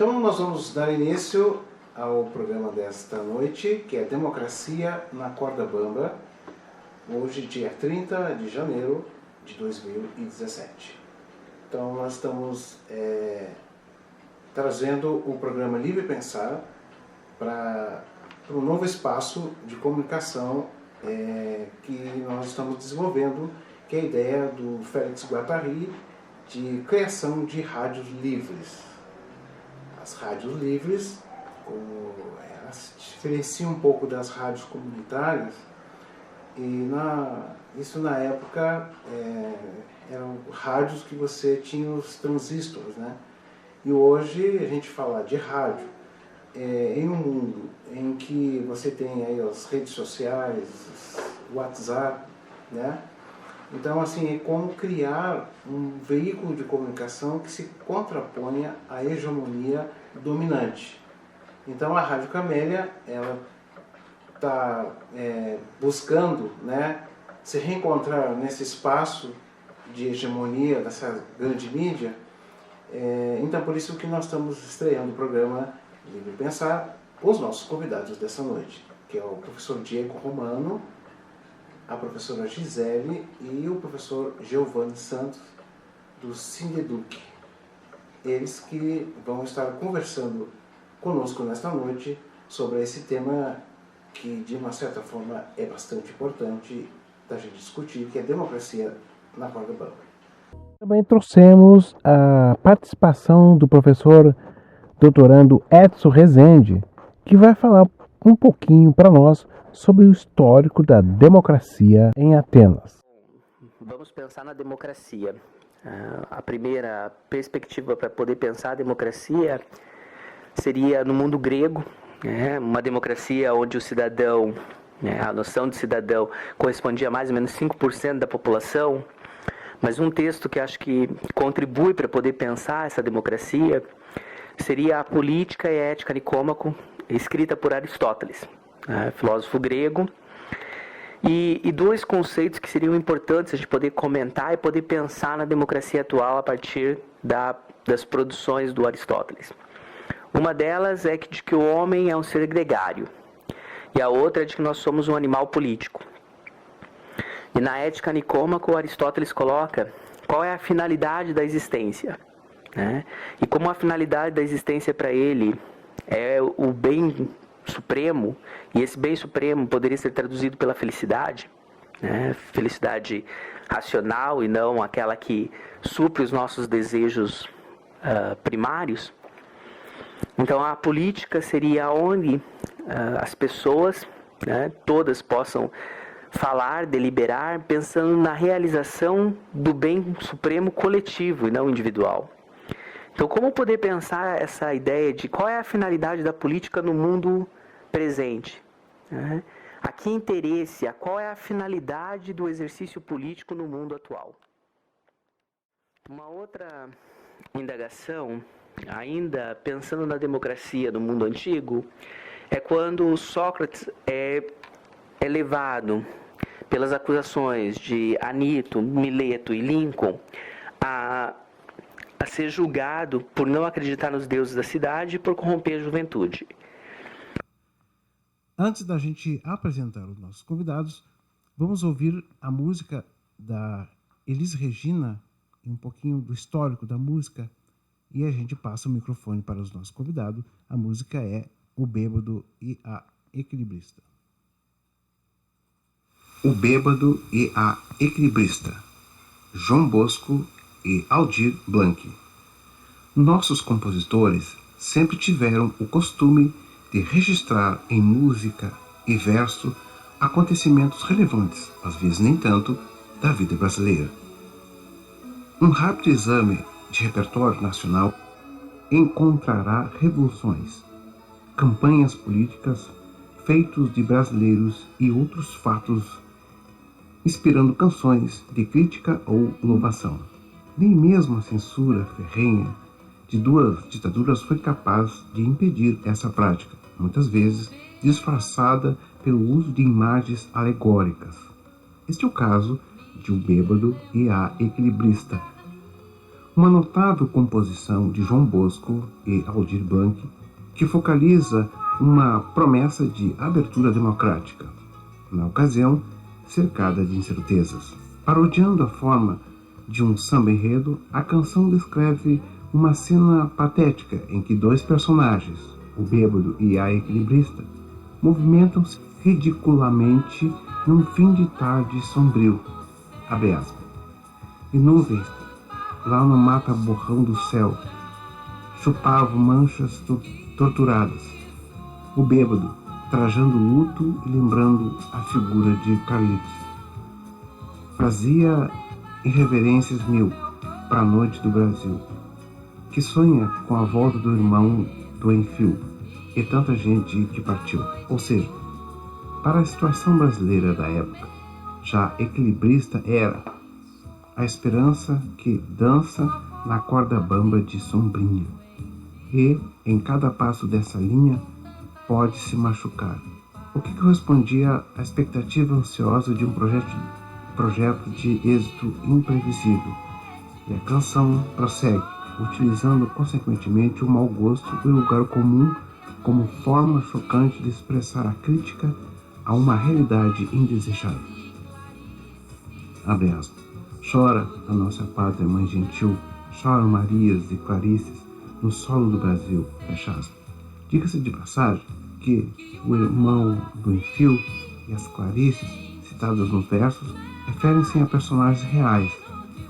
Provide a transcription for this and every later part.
Então nós vamos dar início ao programa desta noite, que é Democracia na Corda Bamba, hoje dia 30 de janeiro de 2017. Então nós estamos trazendo o programa Livre Pensar para um novo espaço de comunicação que nós estamos desenvolvendo, que é a ideia do Félix Guattari de criação de rádios livres. As rádios livres, elas se diferenciam um pouco das rádios comunitárias, e isso na época eram rádios que você tinha os transistores, né? E hoje a gente fala de rádio em um mundo em que você tem aí as redes sociais, o WhatsApp, né? Então, assim, é como criar um veículo de comunicação que se contraponha à hegemonia dominante. Então, a Rádio Camélia, ela está buscando, né, se reencontrar nesse espaço de hegemonia dessa grande mídia. Então, por isso que nós estamos estreando o programa Livre Pensar, os nossos convidados dessa noite, que é o professor Diego Romano, a professora Gisele e o professor Giovanni Santos, do Sindeduc. Eles que vão estar conversando conosco nesta noite sobre esse tema que, de uma certa forma, é bastante importante da gente discutir, que é a democracia na corda bamba. Também trouxemos a participação do professor doutorando Edson Rezende, que vai falar um pouquinho para nós sobre o histórico da democracia em Atenas. Vamos pensar na democracia. A primeira perspectiva para poder pensar a democracia seria no mundo grego, uma democracia onde o cidadão, a noção de cidadão correspondia a mais ou menos 5% da população. Mas um texto que acho que contribui para poder pensar essa democracia seria a Política e a Ética Nicômaco, escrita por Aristóteles, filósofo grego. E dois conceitos que seriam importantes a gente poder comentar e poder pensar na democracia atual a partir das produções do Aristóteles. Uma delas é de que o homem é um ser gregário, e a outra é de que nós somos um animal político. E na Ética Nicômaco, Aristóteles coloca qual é a finalidade da existência, né? E como a finalidade da existência para ele é o bem supremo, e esse bem supremo poderia ser traduzido pela felicidade, né? Felicidade racional e não aquela que supre os nossos desejos primários. Então a política seria onde as pessoas, né, todas possam falar, deliberar, pensando na realização do bem supremo coletivo e não individual. Então, como poder pensar essa ideia de qual é a finalidade da política no mundo presente? A que interesse, qual é a finalidade do exercício político no mundo atual? Uma outra indagação, ainda pensando na democracia no mundo antigo, é quando Sócrates é levado pelas acusações de Anito, Mileto e Lincoln a ser julgado por não acreditar nos deuses da cidade e por corromper a juventude. Antes da gente apresentar os nossos convidados, vamos ouvir a música da Elis Regina e um pouquinho do histórico da música, e a gente passa o microfone para os nossos convidados. A música é O Bêbado e a Equilibrista. O Bêbado e a Equilibrista, João Bosco e Aldir Blanc. Nossos compositores sempre tiveram o costume de registrar em música e verso acontecimentos relevantes, às vezes nem tanto, da vida brasileira. Um rápido exame de repertório nacional encontrará revoluções, campanhas políticas, feitos de brasileiros e outros fatos inspirando canções de crítica ou louvação. Nem mesmo a censura ferrenha de duas ditaduras foi capaz de impedir essa prática, muitas vezes disfarçada pelo uso de imagens alegóricas. Este é o caso de O Bêbado e a Equilibrista, Uma notável composição de João Bosco e Aldir Blanc que focaliza uma promessa de abertura democrática, na ocasião cercada de incertezas. Parodiando a forma de um samba-enredo, a canção descreve uma cena patética em que dois personagens, o bêbado e a equilibrista, movimentam-se ridiculamente num fim de tarde sombrio, abre aspas, e nuvens, lá no mata-borrão do céu, chupavam manchas torturadas. O bêbado, trajando luto e lembrando a figura de Carlitos, fazia irreverências mil para a noite do Brasil, que sonha com a volta do irmão do Enfio e tanta gente que partiu. Ou seja, para a situação brasileira da época, já equilibrista era a esperança que dança na corda bamba de sombrinha. E, em cada passo dessa linha, pode se machucar. O que correspondia à expectativa ansiosa de um projeto de êxito imprevisível. E a canção prossegue, utilizando consequentemente o mau gosto e o lugar comum como forma chocante de expressar a crítica a uma realidade indesejada. Abre aspas. Chora a nossa pátria, mãe gentil, choram Marias e Clarices no solo do Brasil, fecha aspas. Diga-se de passagem que o irmão do Enfio e as Clarices, citadas nos versos, referem-se a personagens reais,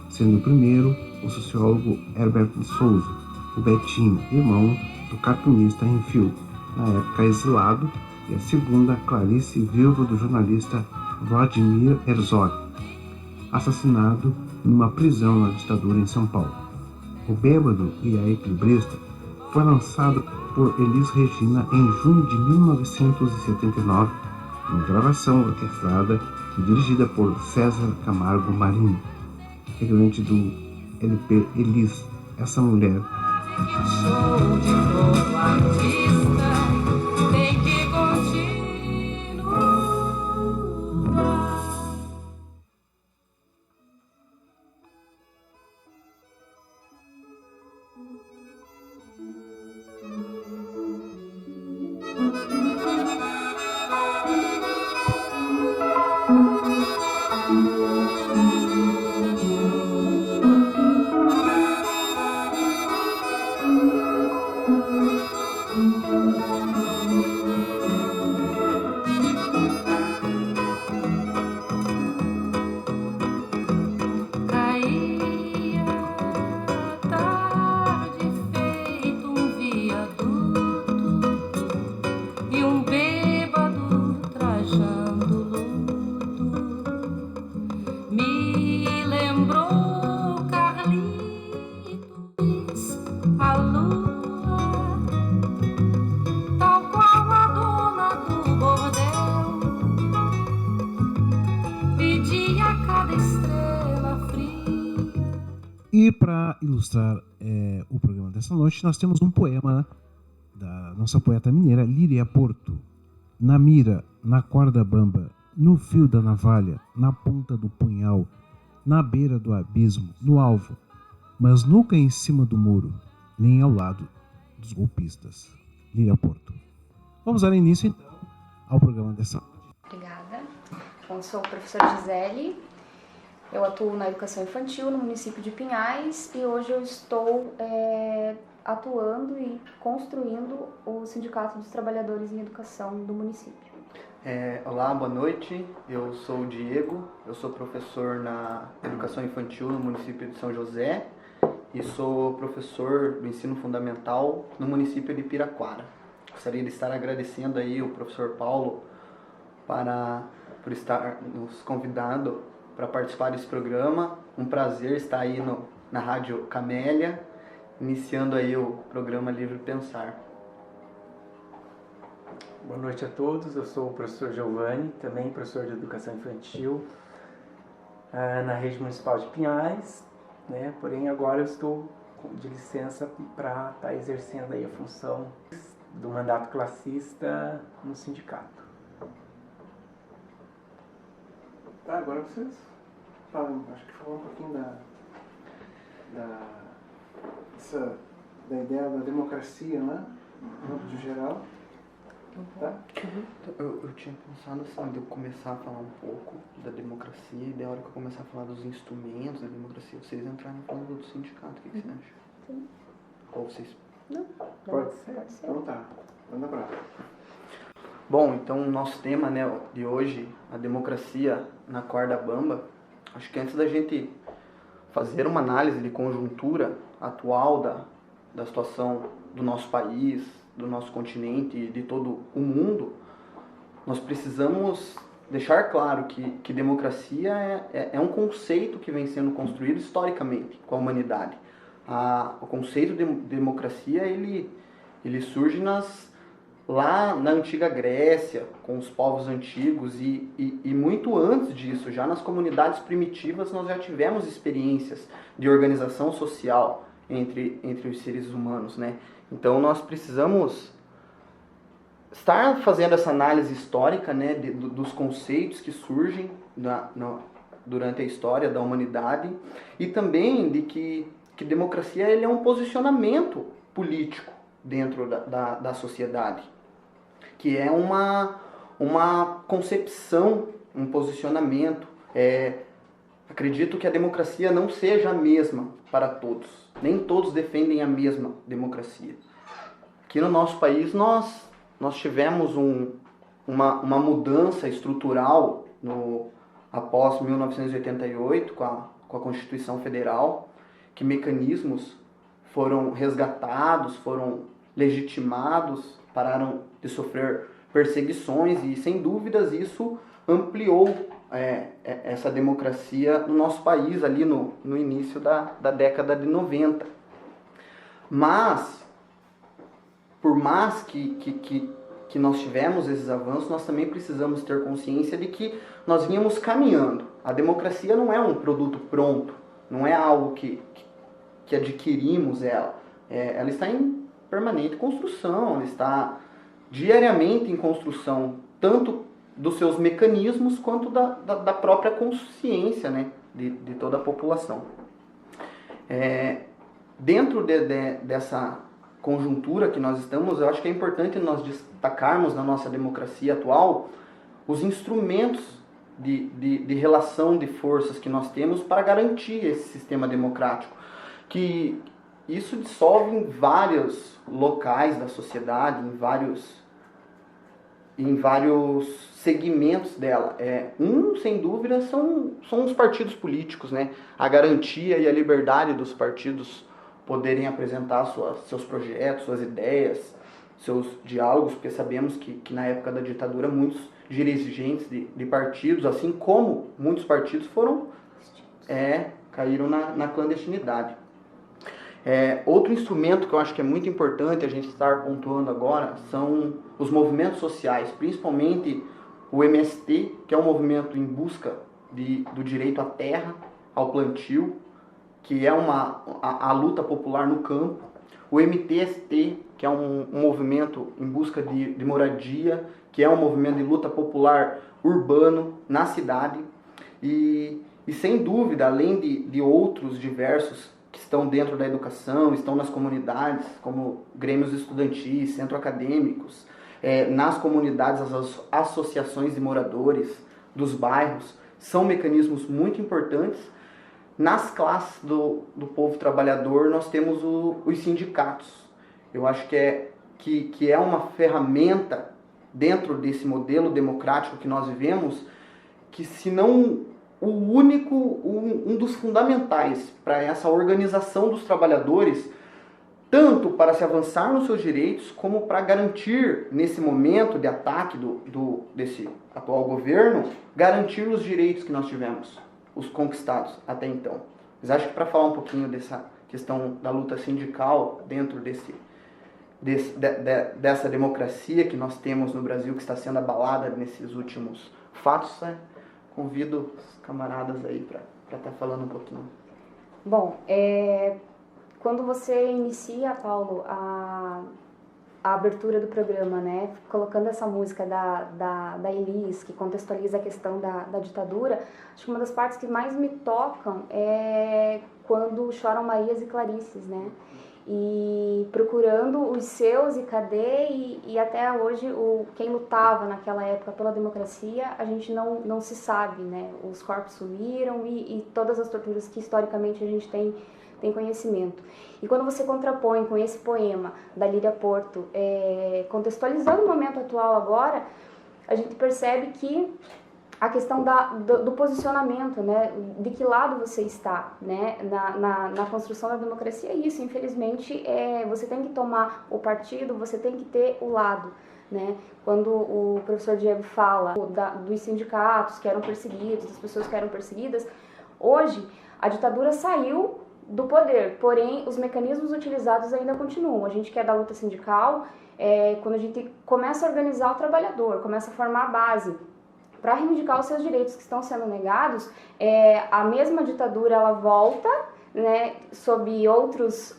sendo o primeiro o sociólogo Herbert de Souza, o Betinho, irmão do cartunista Enfio, na época exilado, e a segunda, Clarice, viúva do jornalista Vladimir Herzog, assassinado numa prisão na ditadura em São Paulo. O Bêbado e a Equilibrista foi lançado por Elis Regina em junho de 1979, em gravação orquestrada e dirigida por César Camargo Marinho, integrante do LP Elis, Essa Mulher. Show de todo artista tem que continuar. E para ilustrar o programa dessa noite, nós temos um poema da nossa poeta mineira Líria Porto. Na mira, na corda bamba, no fio da navalha, na ponta do punhal, na beira do abismo, no alvo, mas nunca em cima do muro, nem ao lado dos golpistas. Líria Porto. Vamos dar início, então, ao programa dessa noite. Obrigada. Eu sou a professora Gisele. Eu atuo na educação infantil no município de Pinhais e hoje eu estou atuando e construindo o Sindicato dos Trabalhadores em Educação do município. Olá, boa noite. Eu sou o Diego, eu sou professor na educação infantil no município de São José e sou professor do ensino fundamental no município de Piraquara. Gostaria de estar agradecendo aí o professor Paulo por estar nos convidando para participar desse programa. Um prazer estar aí na Rádio Camélia, iniciando aí o programa Livre Pensar. Boa noite a todos, eu sou o professor Giovanni, também professor de Educação Infantil na Rede Municipal de Pinhais, né? Porém agora eu estou de licença para estar exercendo aí a função do mandato classista no sindicato. Tá, agora vocês falam, acho que falam um pouquinho da ideia da democracia, né? No âmbito geral. Tá? Eu tinha pensado assim, de eu começar a falar um pouco da democracia e da hora que eu começar a falar dos instrumentos da democracia, vocês entrarem falando do sindicato. O que você acha? Sim. Qual vocês... Não, Pode ser. pode ser. Então tá. Manda pra lá. Bom, então o nosso tema, né, de hoje, a democracia na corda bamba. Acho que antes da gente fazer uma análise de conjuntura atual da situação do nosso país, do nosso continente e de todo o mundo, nós precisamos deixar claro que democracia é um conceito que vem sendo construído historicamente com a humanidade. O conceito de democracia ele surge lá na antiga Grécia, com os povos antigos e muito antes disso, já nas comunidades primitivas, nós já tivemos experiências de organização social entre os seres humanos, né? Então nós precisamos estar fazendo essa análise histórica, né, dos conceitos que surgem durante a história da humanidade e também de que democracia ele é um posicionamento político dentro da sociedade, que é uma concepção, um posicionamento. Acredito que a democracia não seja a mesma para todos. Nem todos defendem a mesma democracia. Aqui no nosso país nós tivemos uma mudança estrutural após 1988, com a Constituição Federal, que mecanismos foram resgatados, foram legitimados, pararam de sofrer perseguições e, sem dúvidas, isso ampliou essa democracia no nosso país ali no início da década de 90. Mas, por mais que nós tivemos esses avanços, nós também precisamos ter consciência de que nós vínhamos caminhando. A democracia não é um produto pronto, não é algo que adquirimos ela. Ela está em permanente construção, ela está diariamente em construção, tanto dos seus mecanismos quanto da própria consciência, né, de toda a população. Dentro dessa conjuntura que nós estamos, eu acho que é importante nós destacarmos na nossa democracia atual os instrumentos de relação de forças que nós temos para garantir esse sistema democrático, que isso dissolve em vários locais da sociedade, em vários segmentos dela. Sem dúvida, são os partidos políticos, né? A garantia e a liberdade dos partidos poderem apresentar seus projetos, suas ideias, seus diálogos, porque sabemos que na época da ditadura muitos dirigentes de partidos, assim como muitos partidos caíram na clandestinidade. Outro instrumento que eu acho que é muito importante a gente estar pontuando agora são os movimentos sociais, principalmente o MST, que é um movimento em busca do direito à terra, ao plantio, que é a luta popular no campo. O MTST, que é um movimento em busca de moradia, que é um movimento de luta popular urbano na cidade. E sem dúvida, além de outros diversos que estão dentro da educação, estão nas comunidades, como grêmios estudantis, centros acadêmicos, nas comunidades, as associações de moradores dos bairros, são mecanismos muito importantes. Nas classes do povo trabalhador, nós temos os sindicatos. Eu acho que é uma ferramenta dentro desse modelo democrático que nós vivemos, que se não um dos fundamentais para essa organização dos trabalhadores, tanto para se avançar nos seus direitos, como para garantir, nesse momento de ataque desse atual governo, garantir os direitos que nós tivemos, os conquistados até então. Mas acho que para falar um pouquinho dessa questão da luta sindical dentro dessa democracia que nós temos no Brasil, que está sendo abalada nesses últimos fatos, convido os camaradas aí para estar falando um pouquinho. Bom, quando você inicia, Paulo, a abertura do programa, né, colocando essa música da Elis, que contextualiza a questão da ditadura, acho que uma das partes que mais me tocam é quando choram Marias e Clarices, né, e procurando os seus e cadê, e até hoje quem lutava naquela época pela democracia, a gente não se sabe, né, os corpos sumiram e todas as torturas que historicamente a gente tem conhecimento. E quando você contrapõe com esse poema da Líria Porto, contextualizando o momento atual agora, a gente percebe que a questão do posicionamento, né, de que lado você está, né, na construção da democracia é isso, infelizmente, você tem que tomar o partido, você tem que ter o lado, né, quando o professor Diego fala dos sindicatos que eram perseguidos, das pessoas que eram perseguidas, hoje a ditadura saiu do poder, porém os mecanismos utilizados ainda continuam. A gente que é da luta sindical, quando a gente começa a organizar o trabalhador, começa a formar a base para reivindicar os seus direitos que estão sendo negados, a mesma ditadura ela volta, né, sob outros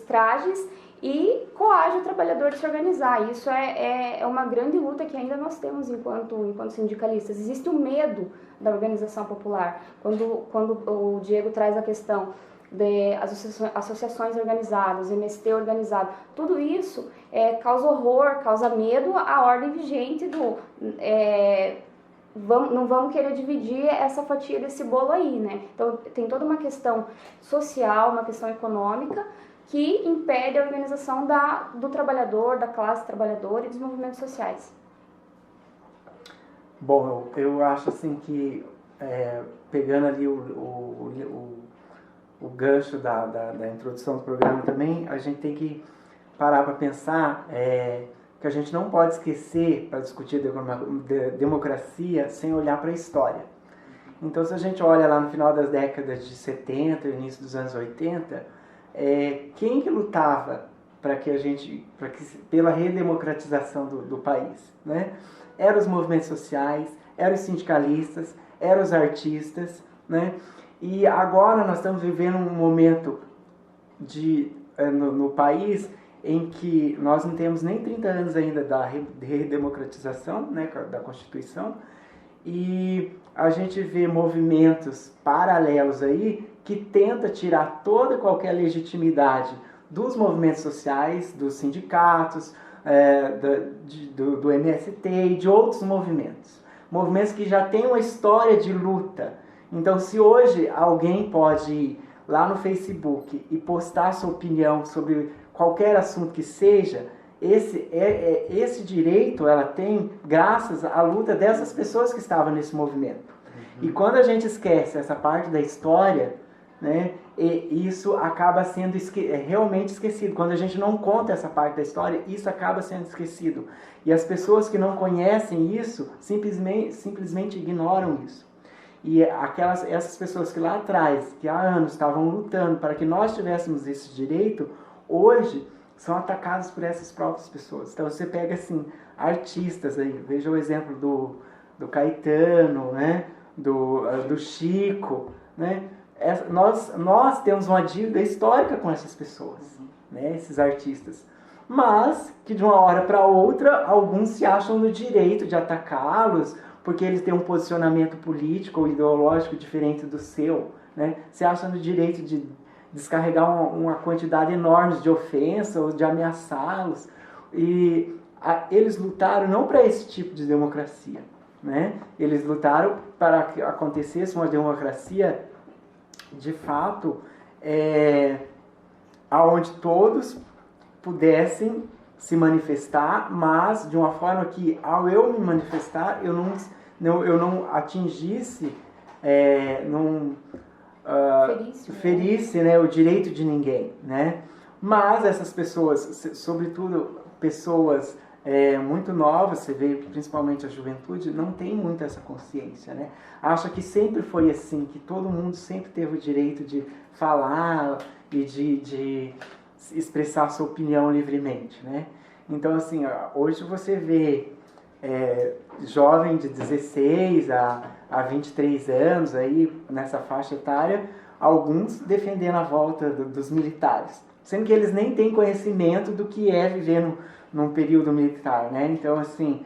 trajes e coage o trabalhador de se organizar. Isso é uma grande luta que ainda nós temos enquanto sindicalistas. Existe o medo da organização popular. Quando o Diego traz a questão das associações organizadas, MST organizado, tudo isso causa horror, causa medo à ordem vigente não vamos querer dividir essa fatia desse bolo aí, né? Então tem toda uma questão social, uma questão econômica que impede a organização do trabalhador, da classe trabalhadora e dos movimentos sociais. Bom, eu acho assim que, pegando ali o gancho da introdução do programa também, a gente tem que parar para pensar que a gente não pode esquecer, para discutir democracia, sem olhar para a história. Então, se a gente olha lá no final das décadas de 70, início dos anos 80, quem que lutava pela redemocratização do país, né? Eram os movimentos sociais, eram os sindicalistas, eram os artistas, né? E agora nós estamos vivendo um momento no país em que nós não temos nem 30 anos ainda da redemocratização, né, da Constituição, e a gente vê movimentos paralelos aí que tenta tirar toda e qualquer legitimidade dos movimentos sociais, dos sindicatos, do MST e de outros movimentos que já têm uma história de luta. Então, se hoje alguém pode ir lá no Facebook e postar sua opinião sobre qualquer assunto que seja, esse direito ela tem graças à luta dessas pessoas que estavam nesse movimento. E quando a gente esquece essa parte da história, né, isso acaba sendo realmente esquecido. Quando a gente não conta essa parte da história, isso acaba sendo esquecido. E as pessoas que não conhecem isso simplesmente ignoram isso. E essas pessoas que lá atrás, que há anos estavam lutando para que nós tivéssemos esse direito, hoje são atacados por essas próprias pessoas. Então você pega assim, artistas aí, veja o exemplo do Caetano, né? do Chico, né? Nós temos uma dívida histórica com essas pessoas, né? Esses artistas. Mas que de uma hora para outra, alguns se acham no direito de atacá-los, porque eles têm um posicionamento político ou ideológico diferente do seu, né? Se acham no direito de descarregar uma quantidade enorme de ofensas ou de ameaçá-los. E eles lutaram não para esse tipo de democracia, né? Eles lutaram para que acontecesse uma democracia de fato onde todos pudessem se manifestar, mas de uma forma que, ao eu me manifestar, eu não atingisse, ferisse, né, o direito de ninguém, né? Mas essas pessoas, sobretudo pessoas muito novas, você vê principalmente a juventude, não tem muito essa consciência, né? Acha que sempre foi assim, que todo mundo sempre teve o direito de falar e de expressar sua opinião livremente, né? Então, assim, hoje você vê jovem de 16 a 23 anos, aí, nessa faixa etária, alguns defendendo a volta dos militares. sendo que eles nem têm conhecimento do que é viver num período militar, né? Então, assim,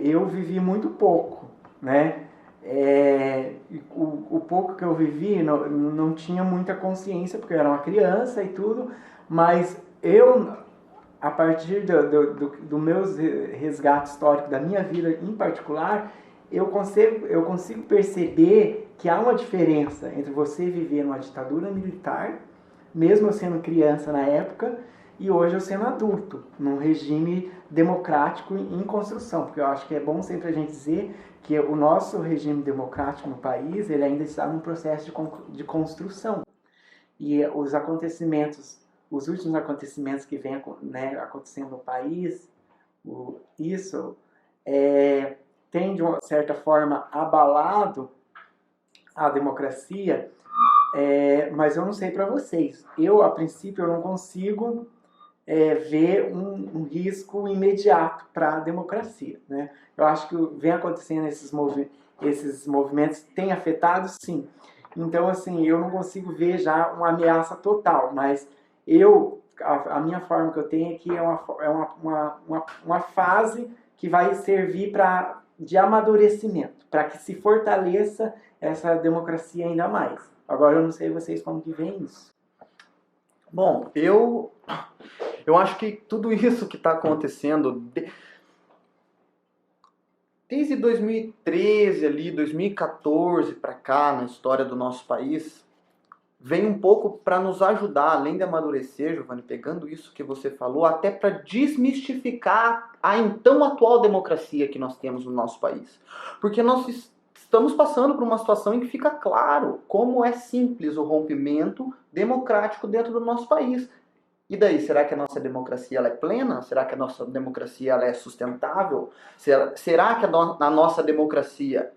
eu vivi muito pouco, né? O pouco que eu vivi não tinha muita consciência, porque eu era uma criança e tudo, mas eu, a partir do meus resgate histórico da minha vida em particular, eu consigo perceber que há uma diferença entre você viver numa ditadura militar, mesmo eu sendo criança na época, e hoje eu sendo adulto, num regime democrático em construção, porque eu acho que é bom sempre a gente dizer que o nosso regime democrático no país, ele ainda está num processo de construção. E os últimos acontecimentos que vêm, né, acontecendo no país, isso tem de uma certa forma abalado a democracia, mas eu não sei para vocês. A princípio, eu não consigo ver um risco imediato para a democracia, né? Eu acho que vem acontecendo esses movimentos têm afetado, sim. Então, assim, eu não consigo ver já uma ameaça total, mas a minha forma que eu tenho aqui é uma fase que vai servir de amadurecimento, para que se fortaleça essa democracia ainda mais. Agora, eu não sei vocês como que veem isso. Bom, eu acho que tudo isso que está acontecendo desde 2013 ali, 2014 para cá na história do nosso país, vem um pouco para nos ajudar, além de amadurecer, Giovanni, pegando isso que você falou, até para desmistificar a então atual democracia que nós temos no nosso país. Porque nós estamos passando por uma situação em que fica claro como é simples o rompimento democrático dentro do nosso país. E daí, será que a nossa democracia ela é plena? Será que a nossa democracia ela é sustentável? Será que a nossa democracia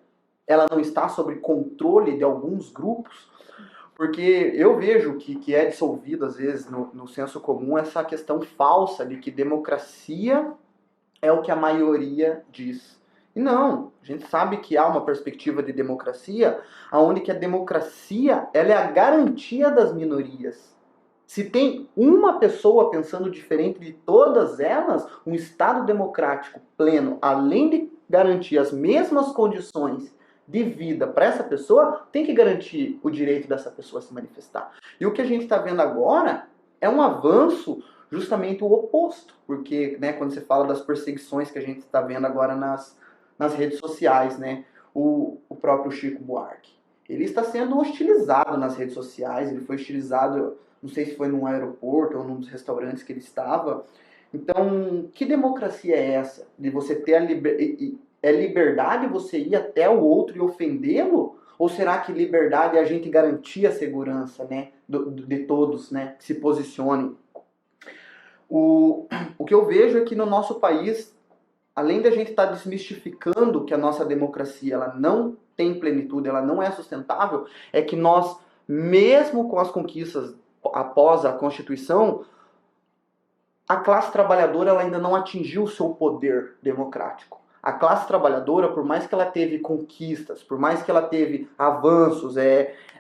ela não está sob controle de alguns grupos? Porque eu vejo que é dissolvido, às vezes, no senso comum, essa questão falsa de que democracia é o que a maioria diz. E não, a gente sabe que há uma perspectiva de democracia onde que a democracia ela é a garantia das minorias. Se tem uma pessoa pensando diferente de todas elas, um Estado democrático pleno, além de garantir as mesmas condições de vida para essa pessoa, tem que garantir o direito dessa pessoa a se manifestar. E o que a gente está vendo agora é um avanço justamente o oposto, porque, né, quando você fala das perseguições que a gente está vendo agora nas redes sociais, né, o próprio Chico Buarque, ele está sendo hostilizado nas redes sociais, ele foi hostilizado, não sei se foi num aeroporto ou num dos restaurantes que ele estava. Então, que democracia é essa? De você ter liberdade você ir até o outro e ofendê-lo? Ou será que liberdade é a gente garantir a segurança, né, de todos, né, que se posicionem? O que eu vejo é que no nosso país, além de a gente estar desmistificando que a nossa democracia ela não tem plenitude, ela não é sustentável, é que nós, mesmo com as conquistas após a Constituição, a classe trabalhadora ela ainda não atingiu o seu poder democrático. A classe trabalhadora, por mais que ela teve conquistas, por mais que ela teve avanços,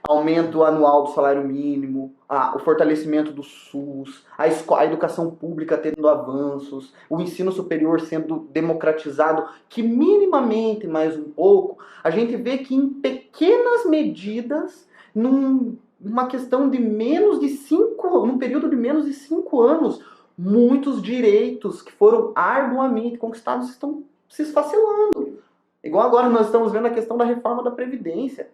aumento anual do salário mínimo, o fortalecimento do SUS, a educação pública tendo avanços, o ensino superior sendo democratizado, que minimamente mais um pouco, a gente vê que em pequenas medidas, numa questão de num período de menos de 5 anos, muitos direitos que foram arduamente conquistados estão se esfacelando. Igual agora nós estamos vendo a questão da reforma da Previdência.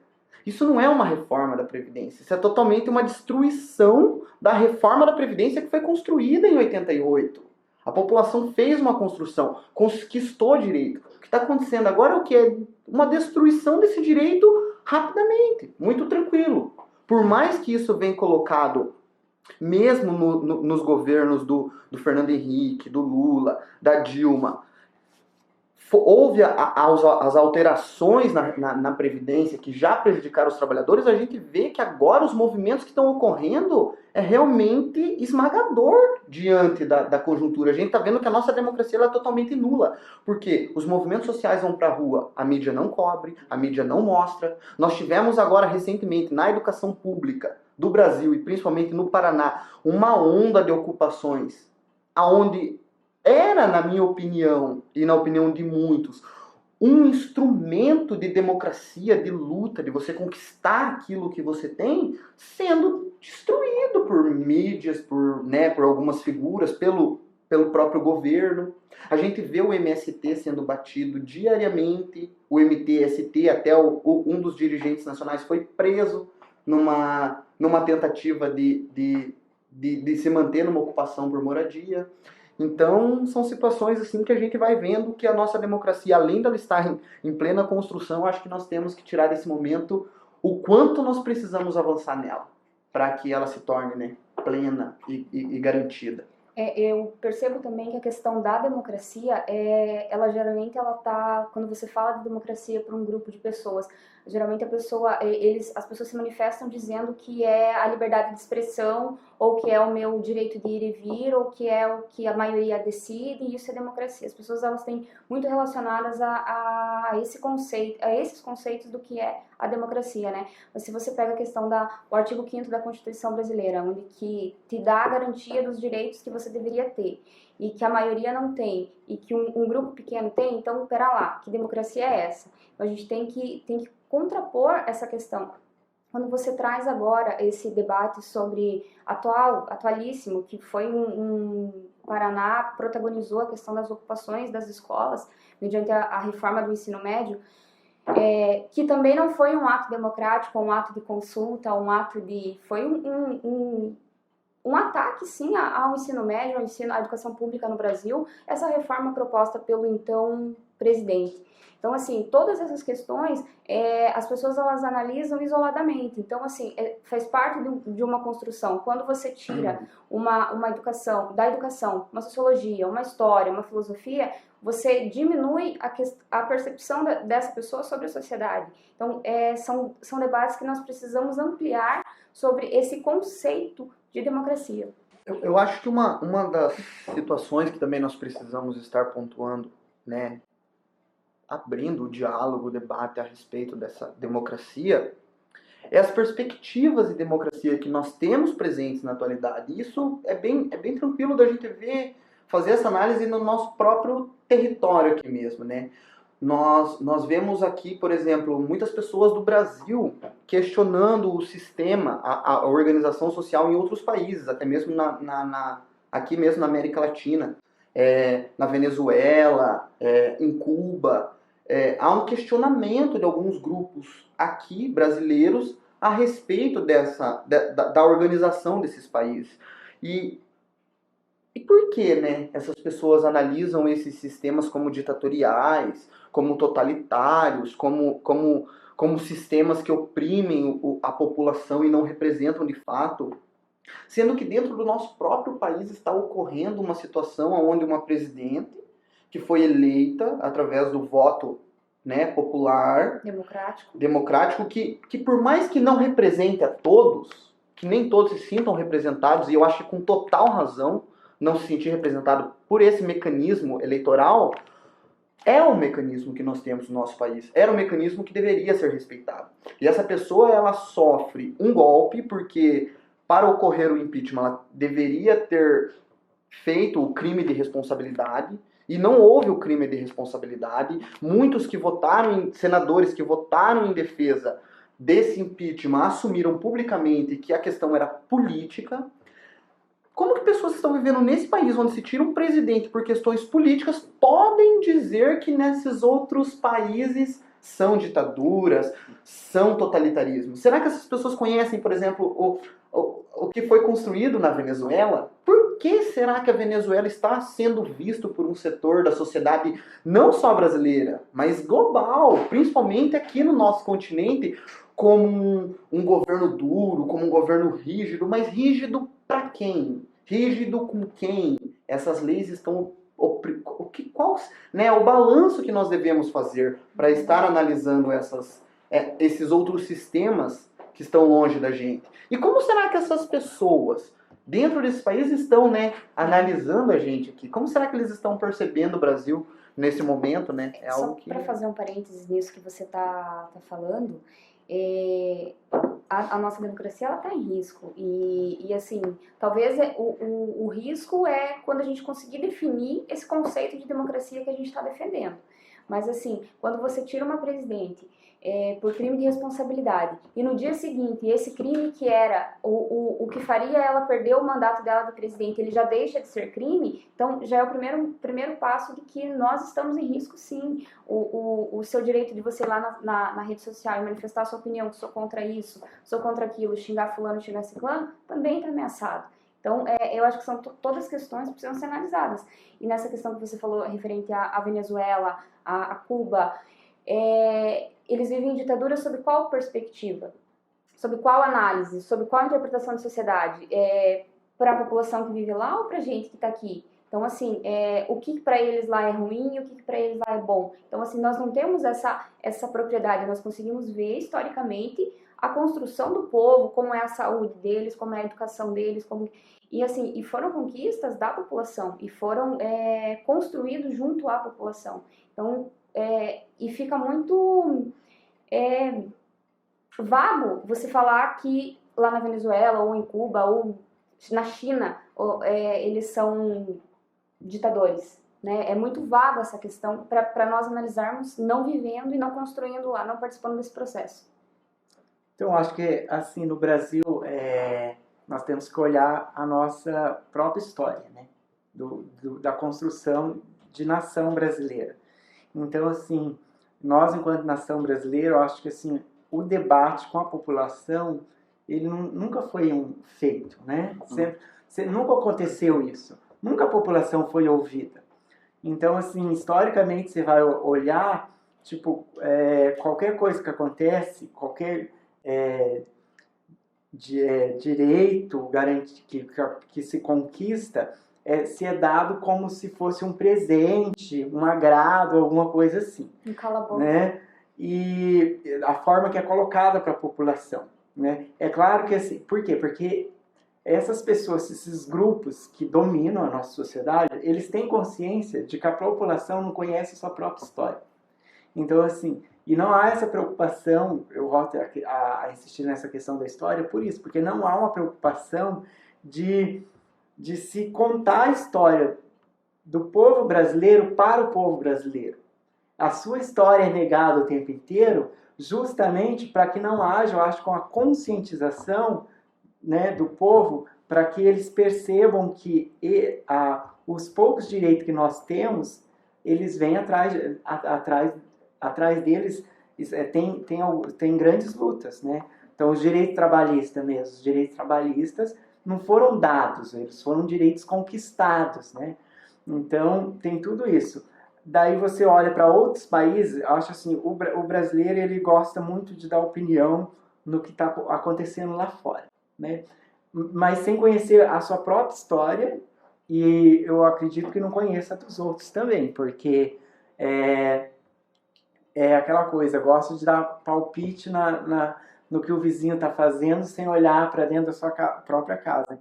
Isso não é uma reforma da Previdência, isso é totalmente uma destruição da reforma da Previdência que foi construída em 88. A população fez uma construção, conquistou direito. O que está acontecendo agora é o que? É uma destruição desse direito rapidamente, muito tranquilo. Por mais que isso venha colocado, mesmo nos governos do Fernando Henrique, do Lula, da Dilma, houve as alterações na Previdência que já prejudicaram os trabalhadores, a gente vê que agora os movimentos que estão ocorrendo é realmente esmagador diante da conjuntura. A gente está vendo que a nossa democracia ela é totalmente nula, porque os movimentos sociais vão para a rua, a mídia não cobre, a mídia não mostra. Nós tivemos agora, recentemente, na educação pública do Brasil, e principalmente no Paraná, uma onda de ocupações, aonde era, na minha opinião, e na opinião de muitos, um instrumento de democracia, de luta, de você conquistar aquilo que você tem, sendo destruído por mídias, por algumas figuras, pelo próprio governo. A gente vê o MST sendo batido diariamente, o MTST, até um dos dirigentes nacionais foi preso numa tentativa de se manter numa ocupação por moradia. Então, são situações assim que a gente vai vendo que a nossa democracia, além dela estar em plena construção, acho que nós temos que tirar desse momento o quanto nós precisamos avançar nela, para que ela se torne, né, plena e garantida. Eu percebo também que a questão da democracia, ela geralmente tá, quando você fala de democracia para um grupo de pessoas, geralmente as pessoas se manifestam dizendo que é a liberdade de expressão, ou que é o meu direito de ir e vir, ou que é o que a maioria decide, e isso é democracia. As pessoas elas têm muito relacionadas a esses conceitos do que é a democracia, né? Mas se você pega a questão o artigo 5º da Constituição Brasileira, onde que te dá a garantia dos direitos que você deveria ter, e que a maioria não tem, e que um grupo pequeno tem, então, pera lá, que democracia é essa? Então, a gente tem que contrapor essa questão. Quando você traz agora esse debate sobre atualíssimo, que foi Paraná protagonizou a questão das ocupações das escolas, mediante a reforma do ensino médio, que também não foi um ato democrático, um ato de consulta, foi um ataque, sim, ao ensino médio, à educação pública no Brasil, essa reforma proposta pelo então presidente. Então, assim, todas essas questões, as pessoas elas analisam isoladamente. Então, assim, faz parte de uma construção. Quando você tira uma educação, uma sociologia, uma história, uma filosofia, você diminui a percepção dessa pessoa sobre a sociedade. Então, são debates que nós precisamos ampliar sobre esse conceito de democracia. Eu acho que uma das situações que também nós precisamos estar pontuando, né, abrindo o diálogo, o debate a respeito dessa democracia, é as perspectivas de democracia que nós temos presentes na atualidade. Isso é bem tranquilo da gente fazer essa análise no nosso próprio território aqui mesmo, né? Nós vemos aqui, por exemplo, muitas pessoas do Brasil questionando o sistema, a organização social em outros países, até mesmo aqui mesmo na América Latina, na Venezuela, em Cuba. Há um questionamento de alguns grupos aqui, brasileiros, a respeito da organização desses países. E por que, né, essas pessoas analisam esses sistemas como ditatoriais, como totalitários, como sistemas que oprimem a população e não representam de fato? Sendo que dentro do nosso próprio país está ocorrendo uma situação onde uma presidente que foi eleita através do voto, né, popular, democrático que por mais que não represente a todos, que nem todos se sintam representados, e eu acho que com total razão não se sentir representado por esse mecanismo eleitoral, é um mecanismo que nós temos no nosso país, era um mecanismo que deveria ser respeitado. E essa pessoa, ela sofre um golpe porque, para ocorrer o impeachment, ela deveria ter feito o crime de responsabilidade, e não houve o crime de responsabilidade. Muitos senadores que votaram em defesa desse impeachment assumiram publicamente que a questão era política. Como que pessoas que estão vivendo nesse país, onde se tira um presidente por questões políticas, podem dizer que nesses outros países são ditaduras, são totalitarismos? Será que essas pessoas conhecem, por exemplo, o que foi construído na Venezuela? Por que será que a Venezuela está sendo visto por um setor da sociedade não só brasileira, mas global, principalmente aqui no nosso continente, como um governo duro, como um governo rígido, mas rígido para quem? Rígido com quem? Essas leis estão... o balanço que nós devemos fazer para estar analisando esses outros sistemas que estão longe da gente. E como será que essas pessoas dentro desses países estão, né, analisando a gente aqui. Como será que eles estão percebendo o Brasil nesse momento, né? É Só algo que... para fazer um parênteses nisso que você tá falando, a nossa democracia ela está em risco e assim, talvez o risco é quando a gente conseguir definir esse conceito de democracia que a gente está defendendo. Mas assim, quando você tira uma presidente por crime de responsabilidade e no dia seguinte esse crime que era o que faria ela perder o mandato dela de presidente, ele já deixa de ser crime, então já é o primeiro passo de que nós estamos em risco sim. O seu direito de você ir lá na rede social e manifestar a sua opinião, que sou contra isso, sou contra aquilo, xingar fulano, xingar ciclano, também está ameaçado. Então, eu acho que são todas questões que precisam ser analisadas. E nessa questão que você falou referente à Venezuela, a Cuba, eles vivem em ditadura sob qual perspectiva? Sob qual análise? Sob qual interpretação de sociedade? Para a população que vive lá ou para a gente que está aqui? Então, assim, o que para eles lá é ruim e o que para eles lá é bom? Então, assim, nós não temos essa propriedade, nós conseguimos ver historicamente a construção do povo, como é a saúde deles, como é a educação deles, e assim, e foram conquistas da população, e foram construídos junto à população. Então, e fica muito vago você falar que lá na Venezuela, ou em Cuba, ou na China, eles são ditadores, né? É muito vago essa questão para nós analisarmos não vivendo e não construindo lá, não participando desse processo. Então, acho que, assim, no Brasil, nós temos que olhar a nossa própria história, né? Da construção de nação brasileira. Então, assim, nós, enquanto nação brasileira, eu acho que, assim, o debate com a população, ele nunca foi um feito, né? Nunca aconteceu isso. Nunca a população foi ouvida. Então, assim, historicamente, você vai olhar, tipo, qualquer coisa que acontece, qualquer direito que se conquista, se é dado como se fosse um presente, um agrado, alguma coisa assim. Um cala-boca. Né? E a forma que é colocada para a população. Né? É claro que assim, por quê? Porque essas pessoas, esses grupos que dominam a nossa sociedade, eles têm consciência de que a população não conhece a sua própria história. Então, assim, e não há essa preocupação, eu volto a insistir nessa questão da história, por isso, porque não há uma preocupação de se contar a história do povo brasileiro para o povo brasileiro. A sua história é negada o tempo inteiro, justamente para que não haja, eu acho, com a conscientização, né, do povo, para que eles percebam que os poucos direitos que nós temos, eles vêm atrás deles, tem grandes lutas, né? Então, os direitos trabalhistas mesmo, os direitos trabalhistas não foram dados, eles foram direitos conquistados, né? Então, tem tudo isso. Daí você olha para outros países, eu acho assim, o brasileiro, ele gosta muito de dar opinião no que está acontecendo lá fora, né? Mas sem conhecer a sua própria história, e eu acredito que não conheça a dos outros também, porque aquela coisa, gosto de dar palpite no que o vizinho está fazendo sem olhar para dentro da sua própria casa.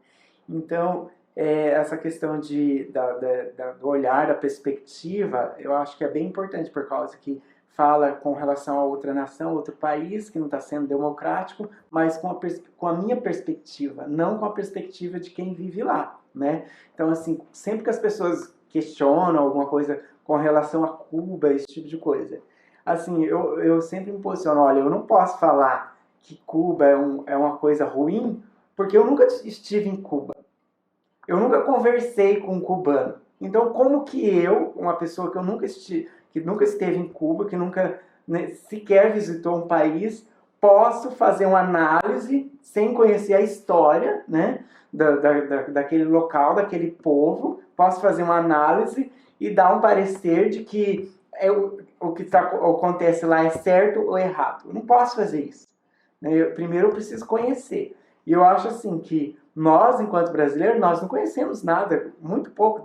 Então, essa questão do olhar, da perspectiva, eu acho que é bem importante, por causa que fala com relação a outra nação, outro país que não está sendo democrático, mas com a minha perspectiva, não com a perspectiva de quem vive lá, né? Então, assim, sempre que as pessoas questionam alguma coisa com relação a Cuba, esse tipo de coisa, assim, eu sempre me posiciono, olha, eu não posso falar que Cuba é uma coisa ruim, porque eu nunca estive em Cuba. Eu nunca conversei com um cubano. Então, como que eu, uma pessoa que nunca esteve em Cuba, que nunca sequer visitou um país, posso fazer uma análise sem conhecer a história, né, daquele local, daquele povo, posso fazer uma análise e dar um parecer de que o que acontece lá é certo ou errado. Eu não posso fazer isso. Primeiro eu preciso conhecer. E eu acho assim que nós, enquanto brasileiros, nós não conhecemos nada, muito pouco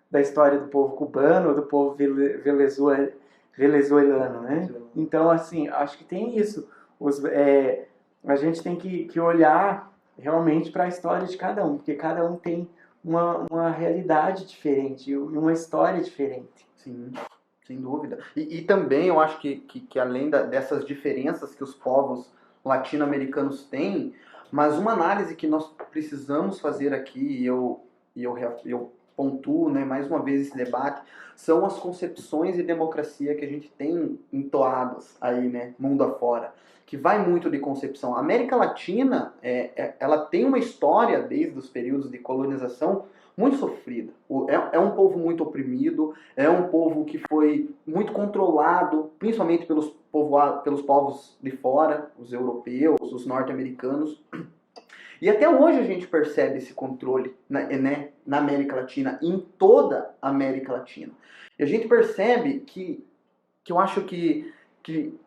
da história do povo cubano ou do povo venezuelano, né? Então, assim, acho que tem isso. A gente tem que olhar realmente para a história de cada um, porque cada um tem uma realidade diferente e uma história diferente. Sim, sem dúvida. E também eu acho que além dessas diferenças que os povos latino-americanos têm, mas uma análise que nós precisamos fazer aqui, e eu pontuo, né, mais uma vez esse debate, são as concepções de democracia que a gente tem entoadas aí, né, mundo afora, que vai muito de concepção. A América Latina, ela tem uma história, desde os períodos de colonização, muito sofrida. É um povo muito oprimido, é um povo que foi muito controlado, principalmente pelos povos de fora, os europeus, os norte-americanos. E até hoje a gente percebe esse controle, né, na América Latina, em toda a América Latina. E a gente percebe que eu acho que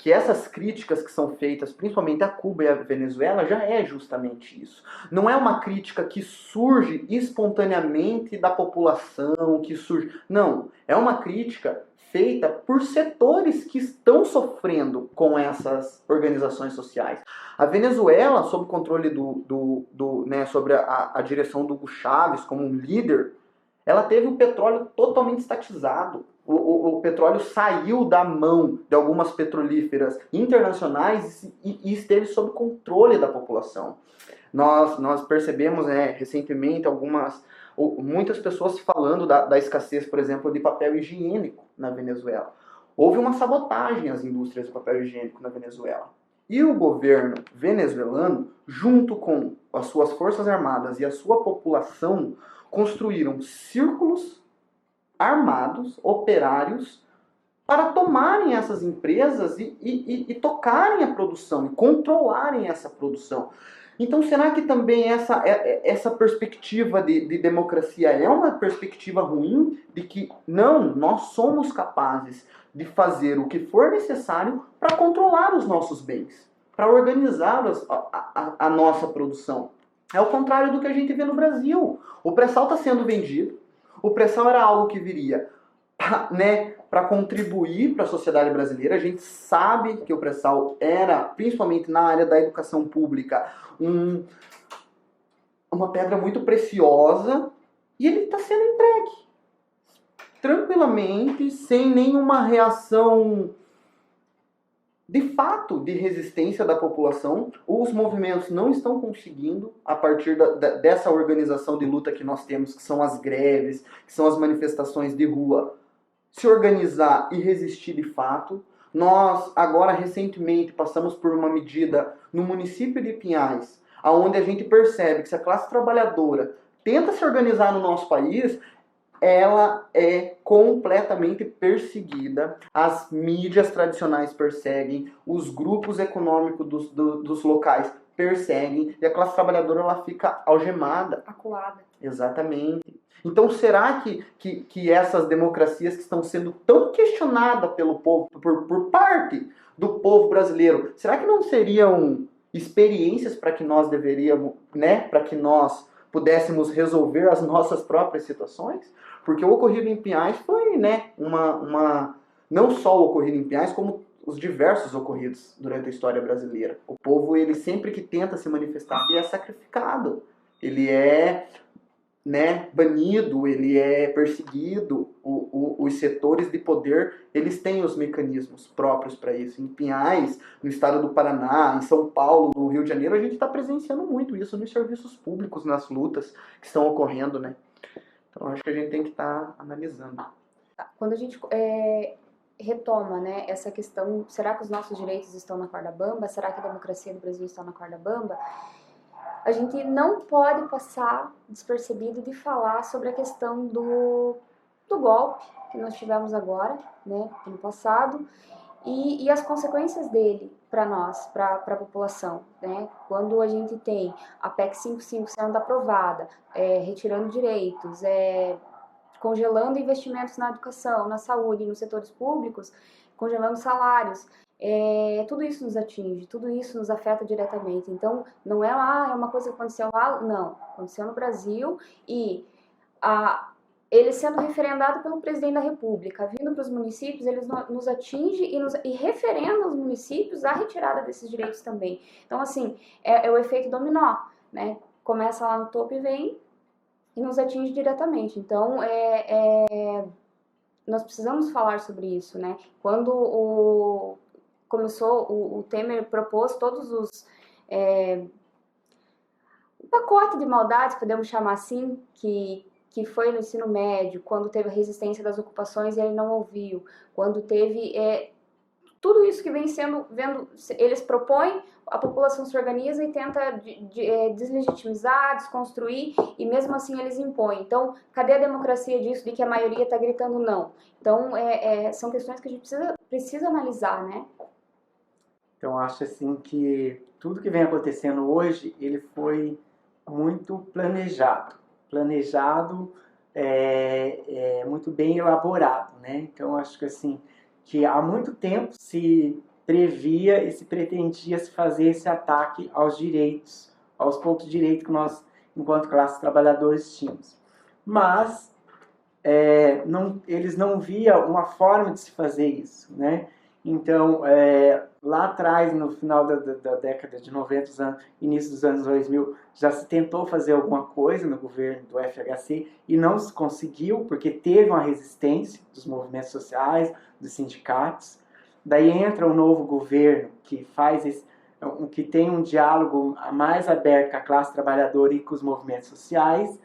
essas críticas que são feitas, principalmente a Cuba e a Venezuela, já é justamente isso. Não é uma crítica que surge espontaneamente da população, que surge... Não, é uma crítica feita por setores que estão sofrendo com essas organizações sociais. A Venezuela, sob o controle sobre a direção do Hugo Chávez como um líder, ela teve o petróleo totalmente estatizado. O petróleo saiu da mão de algumas petrolíferas internacionais e esteve sob controle da população. Nós percebemos, recentemente muitas pessoas falando da escassez, por exemplo, de papel higiênico na Venezuela. Houve uma sabotagem às indústrias de papel higiênico na Venezuela. E o governo venezuelano, junto com as suas forças armadas e a sua população, construíram círculos armados, operários, para tomarem essas empresas e tocarem a produção, e controlarem essa produção. Então, será que também essa perspectiva de democracia é uma perspectiva ruim? De que, não, nós somos capazes de fazer o que for necessário para controlar os nossos bens, para organizar a nossa produção. É o contrário do que a gente vê no Brasil. O pré-sal está sendo vendido. O pré-sal era algo que viria, né, para contribuir para a sociedade brasileira. A gente sabe que o pré-sal era, principalmente na área da educação pública, uma pedra muito preciosa, e ele está sendo entregue tranquilamente, sem nenhuma reação de fato de resistência da população. Os movimentos não estão conseguindo, a partir dessa organização de luta que nós temos, que são as greves, que são as manifestações de rua, se organizar e resistir de fato. Nós, agora, recentemente, passamos por uma medida no município de Pinhais, onde a gente percebe que se a classe trabalhadora tenta se organizar no nosso país, ela é completamente perseguida. As mídias tradicionais perseguem, os grupos econômicos dos locais perseguem, e a classe trabalhadora ela fica algemada. Acuada. Exatamente. Então, será que essas democracias que estão sendo tão questionadas pelo povo, por parte do povo brasileiro, será que não seriam experiências para que nós deveríamos, né, para que nós pudéssemos resolver as nossas próprias situações? Porque o ocorrido em Pinhais foi, né, não só o ocorrido em Pinhais, como os diversos ocorridos durante a história brasileira. O povo, ele sempre que tenta se manifestar, ele é sacrificado, ele é, né, banido, ele é perseguido. Os setores de poder, eles têm os mecanismos próprios para isso. Em Pinhais, no estado do Paraná, em São Paulo, no Rio de Janeiro, a gente está presenciando muito isso nos serviços públicos, nas lutas que estão ocorrendo, né? Então, acho que a gente tem que estar analisando. Quando a gente retoma, né, essa questão, será que os nossos direitos estão na corda bamba? Será que a democracia do Brasil está na corda bamba? A gente não pode passar despercebido de falar sobre a questão do golpe que nós tivemos agora, né, ano passado, e as consequências dele para nós, para a população, né? Quando a gente tem a PEC 55 sendo aprovada, retirando direitos, congelando investimentos na educação, na saúde, nos setores públicos, congelando salários, tudo isso nos atinge, tudo isso nos afeta diretamente. Então, não é uma coisa que aconteceu lá, não. Aconteceu no Brasil e ele sendo referendado pelo presidente da República, vindo para os municípios, eles nos atinge e referenda os municípios a retirada desses direitos também. Então, assim, é o efeito dominó. né? Começa lá no topo e vem e nos atinge diretamente. Então, nós precisamos falar sobre isso, né? Quando começou, o Temer propôs todos os... um pacote de maldades, podemos chamar assim, que foi no ensino médio, quando teve a resistência das ocupações e ele não ouviu, quando teve... tudo isso que vem eles propõem, a população se organiza e tenta deslegitimizar, desconstruir, e mesmo assim eles impõem. Então, cadê a democracia disso, de que a maioria está gritando não? Então, são questões que a gente precisa analisar, né? Então, acho assim que tudo que vem acontecendo hoje, ele foi muito planejado, muito bem elaborado, né? Então, acho que assim, que há muito tempo se previa e se pretendia se fazer esse ataque aos direitos, aos poucos direitos que nós, enquanto classe trabalhadores, tínhamos. Mas eles não viam uma forma de se fazer isso, né? Então, lá atrás, no final da década de 90, início dos anos 2000, já se tentou fazer alguma coisa no governo do FHC e não se conseguiu, porque teve uma resistência dos movimentos sociais, dos sindicatos. Daí entra um novo governo que que tem um diálogo mais aberto com a classe trabalhadora e com os movimentos sociais,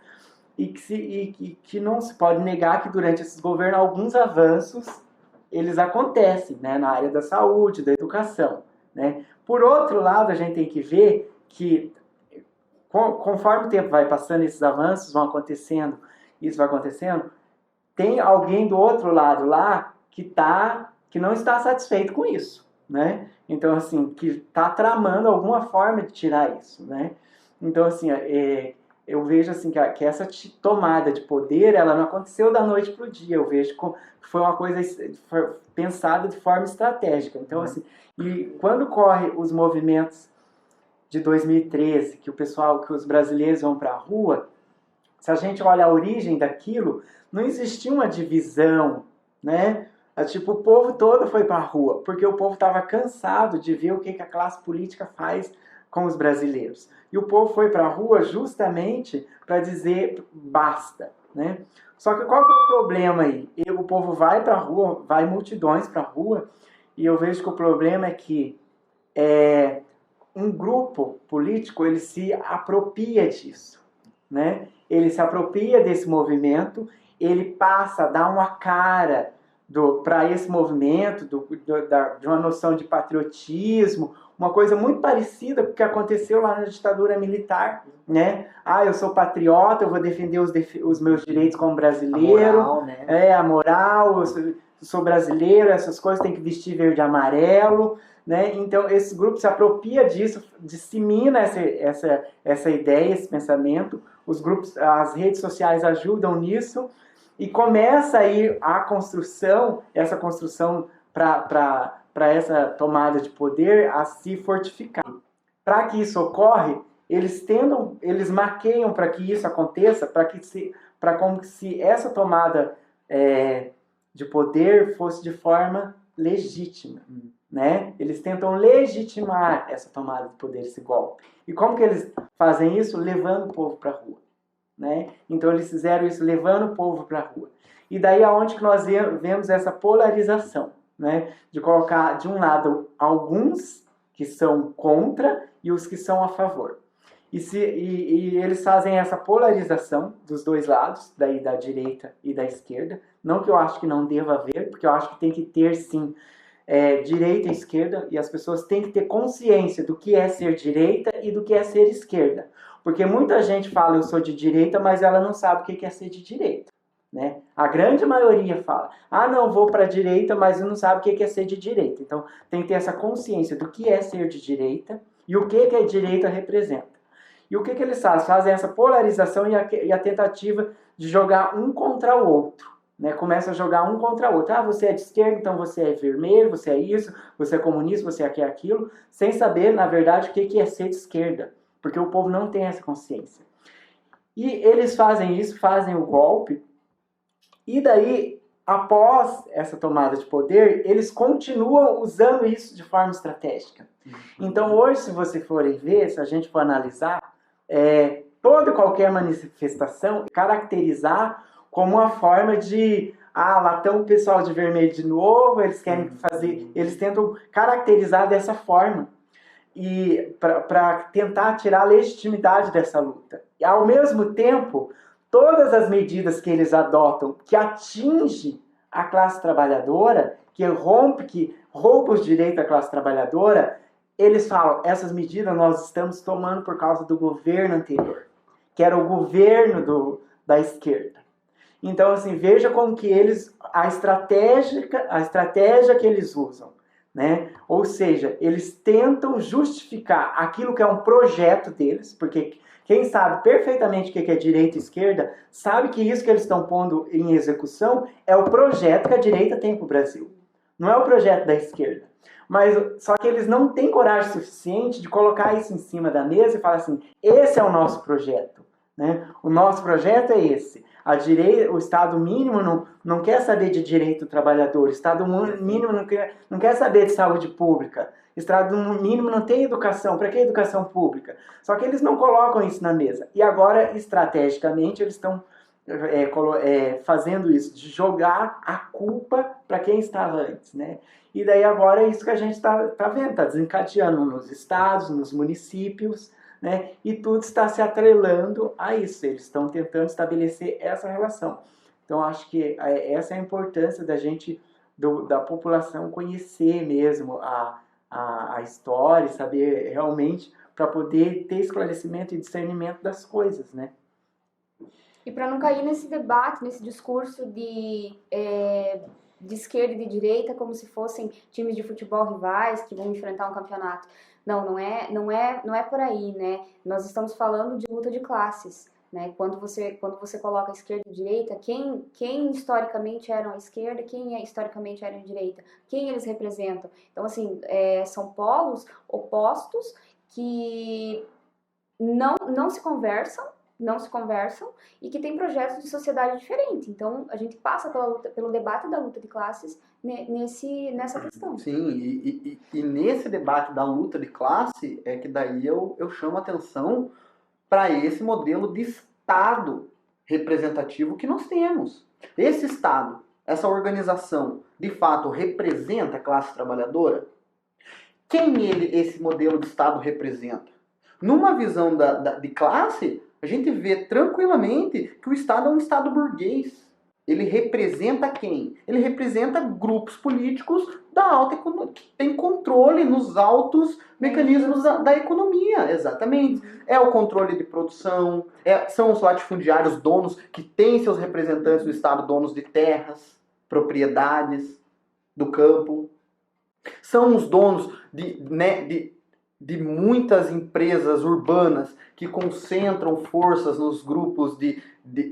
e que não se pode negar que durante esses governos alguns avanços eles acontecem, né, na área da saúde, da educação, né? Por outro lado, a gente tem que ver que conforme o tempo vai passando, esses avanços vão acontecendo, isso vai acontecendo, tem alguém do outro lado lá que não está satisfeito com isso, né? Então, assim, que está tramando alguma forma de tirar isso, né? Então, assim, eu vejo assim que essa tomada de poder, ela não aconteceu da noite para o dia. Eu vejo que foi uma coisa pensada de forma estratégica. Então, assim, e quando corre os movimentos de 2013, que os brasileiros vão para a rua, se a gente olha a origem daquilo, não existia uma divisão, né? Tipo, o povo todo foi para a rua, porque o povo estava cansado de ver o que a classe política faz com os brasileiros. E o povo foi para a rua justamente para dizer basta, né? Só que qual que é o problema aí? O povo vai para a rua, vai multidões para a rua, e eu vejo que o problema é que um grupo político, ele se apropria disso, né? Ele se apropria desse movimento, ele passa a dar uma cara para esse movimento, de uma noção de patriotismo, uma coisa muito parecida com o que aconteceu lá na ditadura militar, né? Eu sou patriota, eu vou defender os meus direitos como brasileiro. A moral, né? A moral, eu sou brasileiro, essas coisas, tem que vestir verde e amarelo, né? Então, esse grupo se apropria disso, dissemina essa ideia, esse pensamento. Os grupos, as redes sociais ajudam nisso, e começa aí essa construção para essa tomada de poder a se fortificar. Para que isso ocorra, eles maqueiam para que isso aconteça, como se essa tomada de poder fosse de forma legítima, né? Eles tentam legitimar essa tomada de poder, esse golpe. E como que eles fazem isso? Levando o povo para a rua, né? Então eles fizeram isso levando o povo para a rua. E daí aonde que nós vemos essa polarização, né? De colocar de um lado alguns que são contra e os que são a favor. E eles fazem essa polarização dos dois lados, daí da direita e da esquerda. Não que eu acho que não deva haver, porque eu acho que tem que ter sim direita e esquerda, e as pessoas têm que ter consciência do que é ser direita e do que é ser esquerda. Porque muita gente fala eu sou de direita, mas ela não sabe o que é ser de direita, né? A grande maioria fala, não, vou para a direita, mas não sabe o que é ser de direita. Então tem que ter essa consciência do que é ser de direita e o que a direita representa. E o que eles fazem? Fazem essa polarização e a tentativa de jogar um contra o outro, né? Começa a jogar um contra o outro. Você é de esquerda, então você é vermelho, você é isso, você é comunista, você é aquilo, sem saber, na verdade, o que é ser de esquerda. Porque o povo não tem essa consciência. E eles fazem isso, fazem o golpe, e daí, após essa tomada de poder, eles continuam usando isso de forma estratégica. Então hoje, se você for ver, se a gente for analisar, toda e qualquer manifestação caracterizar como uma forma de lá estão o pessoal de vermelho de novo, eles querem fazer, eles tentam caracterizar dessa forma e para tentar tirar a legitimidade dessa luta. E ao mesmo tempo, todas as medidas que eles adotam que atingem a classe trabalhadora, que rouba os direitos da classe trabalhadora, eles falam, essas medidas nós estamos tomando por causa do governo anterior, que era o governo da esquerda. Então, assim, veja como que a estratégia que eles usam, né? Ou seja, eles tentam justificar aquilo que é um projeto deles, porque quem sabe perfeitamente o que é direita e esquerda, sabe que isso que eles estão pondo em execução é o projeto que a direita tem para o Brasil. Não é o projeto da esquerda. Mas só que eles não têm coragem suficiente de colocar isso em cima da mesa e falar assim, esse é o nosso projeto, né? O nosso projeto é esse. O Estado mínimo não quer saber de direito do trabalhador, o Estado mínimo não quer saber de saúde pública, o Estado mínimo não tem educação, para que educação pública? Só que eles não colocam isso na mesa. E agora, estrategicamente, eles estão fazendo isso, de jogar a culpa para quem estava antes, né? E daí agora é isso que a gente está vendo, está desencadeando nos estados, nos municípios, né? E tudo está se atrelando a isso, eles estão tentando estabelecer essa relação. Então acho que essa é a importância da gente, da população conhecer mesmo a história, saber realmente, para poder ter esclarecimento e discernimento das coisas, né? E para não cair nesse debate, nesse discurso de esquerda e de direita, como se fossem times de futebol rivais que vão enfrentar um campeonato. Não é por aí, né? Nós estamos falando de luta de classes, né? Quando você coloca esquerda e direita, quem historicamente eram a esquerda, quem historicamente eram a direita, quem eles representam. Então, assim, são polos opostos que não se conversam e que têm projetos de sociedade diferentes. Então, a gente passa pelo debate da luta de classes nessa questão. Sim, e nesse debate da luta de classe é que daí eu chamo a atenção para esse modelo de Estado representativo que nós temos. Esse Estado, essa organização, de fato, representa a classe trabalhadora? Quem esse modelo de Estado representa? Numa visão de classe, a gente vê tranquilamente que o Estado é um Estado burguês. Ele representa quem? Ele representa grupos políticos da alta economia, que tem controle nos altos mecanismos da economia, exatamente. É o controle de produção, são os latifundiários donos que têm seus representantes no Estado, donos de terras, propriedades do campo. São os donos de muitas empresas urbanas que concentram forças nos grupos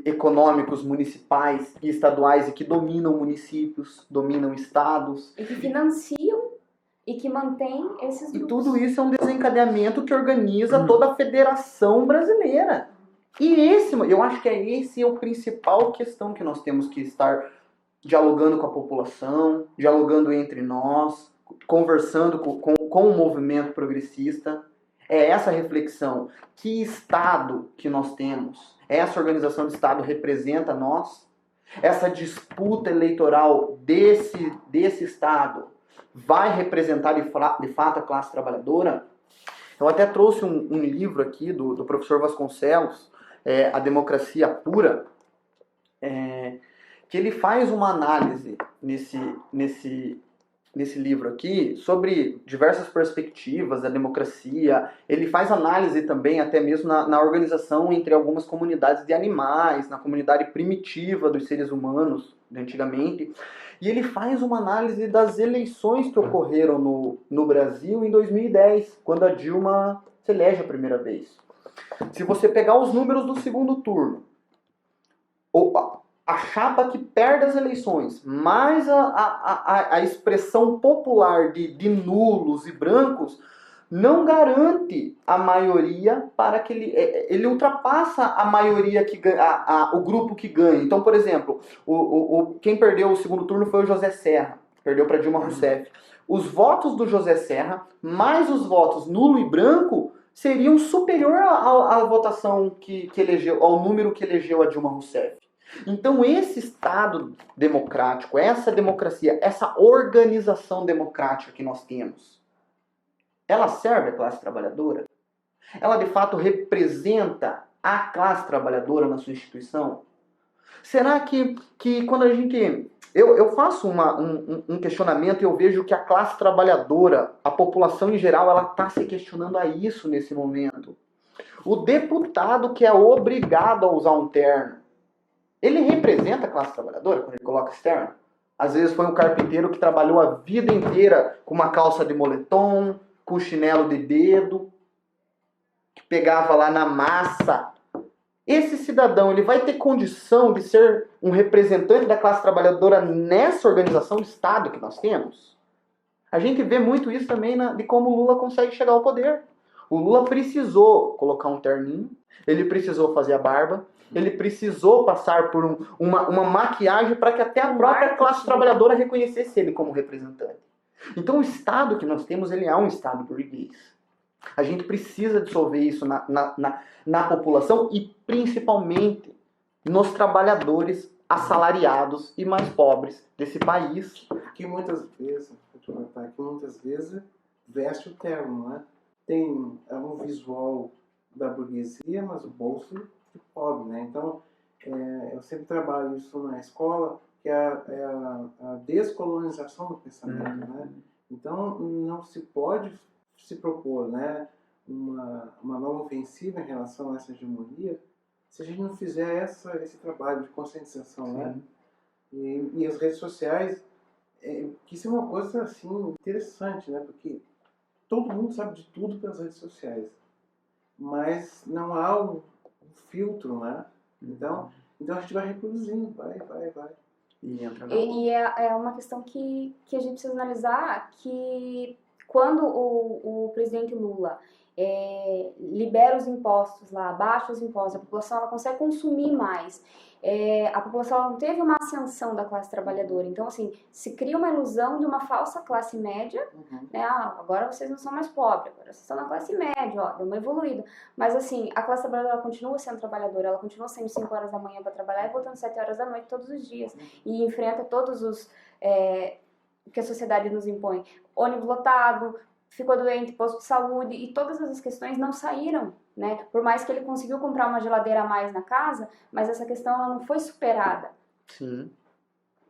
econômicos municipais e estaduais e que dominam municípios, dominam estados. E que financiam e que mantêm esses grupos. E tudo isso é um desencadeamento que organiza toda a federação brasileira. E eu acho que esse é a principal questão que nós temos que estar dialogando com a população, dialogando entre nós, conversando com o movimento progressista. É essa reflexão. Que Estado que nós temos? Essa organização de Estado representa nós? Essa disputa eleitoral desse Estado vai representar de fato a classe trabalhadora? Eu até trouxe um livro aqui do professor Vasconcelos, A Democracia Pura, que ele faz uma análise nesse livro aqui sobre diversas perspectivas da democracia. Ele faz análise também até mesmo na organização entre algumas comunidades de animais, na comunidade primitiva dos seres humanos de antigamente. E ele faz uma análise das eleições que ocorreram no Brasil em 2010, quando a Dilma se elege a primeira vez. Se você pegar os números do segundo turno, a chapa que perde as eleições, mais a expressão popular de nulos e brancos, não garante a maioria para que ele ultrapassa a maioria que o grupo que ganha. Então, por exemplo, quem perdeu o segundo turno foi o José Serra, perdeu para Dilma Rousseff. Os votos do José Serra, mais os votos nulo e branco, seriam superior à votação que elegeu, ao número que elegeu a Dilma Rousseff. Então esse Estado democrático, essa democracia, essa organização democrática que nós temos, ela serve a classe trabalhadora? Ela de fato representa a classe trabalhadora na sua instituição? Será que quando a gente... Eu faço um questionamento e eu vejo que a classe trabalhadora, a população em geral, ela está se questionando a isso nesse momento. O deputado que é obrigado a usar um terno, ele representa a classe trabalhadora quando ele coloca esse terno? Às vezes foi um carpinteiro que trabalhou a vida inteira com uma calça de moletom, com chinelo de dedo, que pegava lá na massa. Esse cidadão, ele vai ter condição de ser um representante da classe trabalhadora nessa organização do Estado que nós temos? A gente vê muito isso também de como o Lula consegue chegar ao poder. O Lula precisou colocar um terninho, ele precisou fazer a barba, ele precisou passar por uma maquiagem para que até a própria classe trabalhadora reconhecesse ele como representante. Então o Estado que nós temos, ele é um Estado burguês. A gente precisa dissolver isso na população e principalmente nos trabalhadores assalariados e mais pobres desse país. Que muitas vezes veste o terno, né? Tem um visual da burguesia, mas o bolso de pobre, né? Então, eu sempre trabalho isso na escola, que é a descolonização do pensamento, né? Então, não se pode se propor, né, uma nova ofensiva em relação a essa hegemonia se a gente não fizer esse trabalho de conscientização, né? E as redes sociais, que isso é uma coisa assim interessante, né? Porque todo mundo sabe de tudo pelas redes sociais, mas não há um filtro, né? Então a gente vai reproduzindo, vai. E é uma questão que a gente precisa analisar, que quando o presidente Lula libera os impostos lá, abaixa os impostos, a população ela consegue consumir mais. A população ela não teve uma ascensão da classe trabalhadora. Então, assim, se cria uma ilusão de uma falsa classe média, né? Agora vocês não são mais pobres, agora vocês estão na classe média, ó, deu uma evoluída. Mas, assim, a classe trabalhadora ela continua sendo trabalhadora, ela continua saindo 5 horas da manhã para trabalhar e voltando 7 horas da noite todos os dias. E enfrenta todos os... que a sociedade nos impõe. Ônibus lotado, ficou doente, posto de saúde, e todas essas questões não saíram, né? Por mais que ele conseguiu comprar uma geladeira a mais na casa, mas essa questão ela não foi superada. Sim.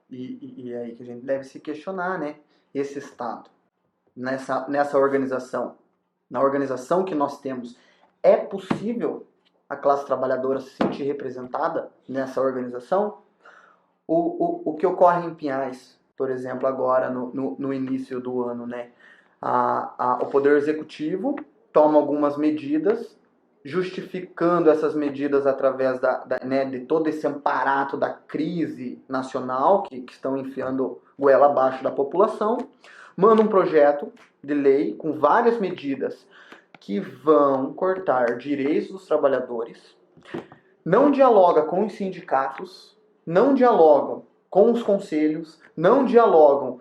E é aí que a gente deve se questionar, né? Esse Estado, nessa organização, na organização que nós temos, é possível a classe trabalhadora se sentir representada nessa organização? O que ocorre em Pinhais, por exemplo, agora no início do ano, né? O Poder Executivo toma algumas medidas, justificando essas medidas através de todo esse aparato da crise nacional que estão enfiando goela abaixo da população, manda um projeto de lei com várias medidas que vão cortar direitos dos trabalhadores, não dialoga com os sindicatos, não dialogam com os conselhos, não dialogam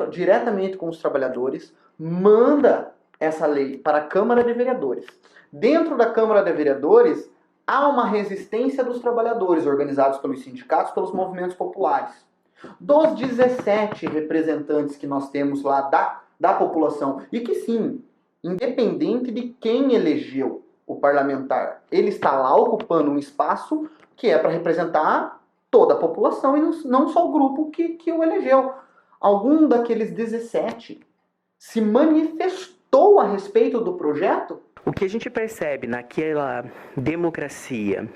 diretamente com os trabalhadores, manda essa lei para a Câmara de Vereadores. Dentro da Câmara de Vereadores, há uma resistência dos trabalhadores, organizados pelos sindicatos, pelos movimentos populares. Dos 17 representantes que nós temos lá da população, e que sim, independente de quem elegeu o parlamentar, ele está lá ocupando um espaço que é para representar toda a população e não só o grupo que o elegeu. Algum daqueles 17 se manifestou a respeito do projeto? O que a gente percebe naquela democracia,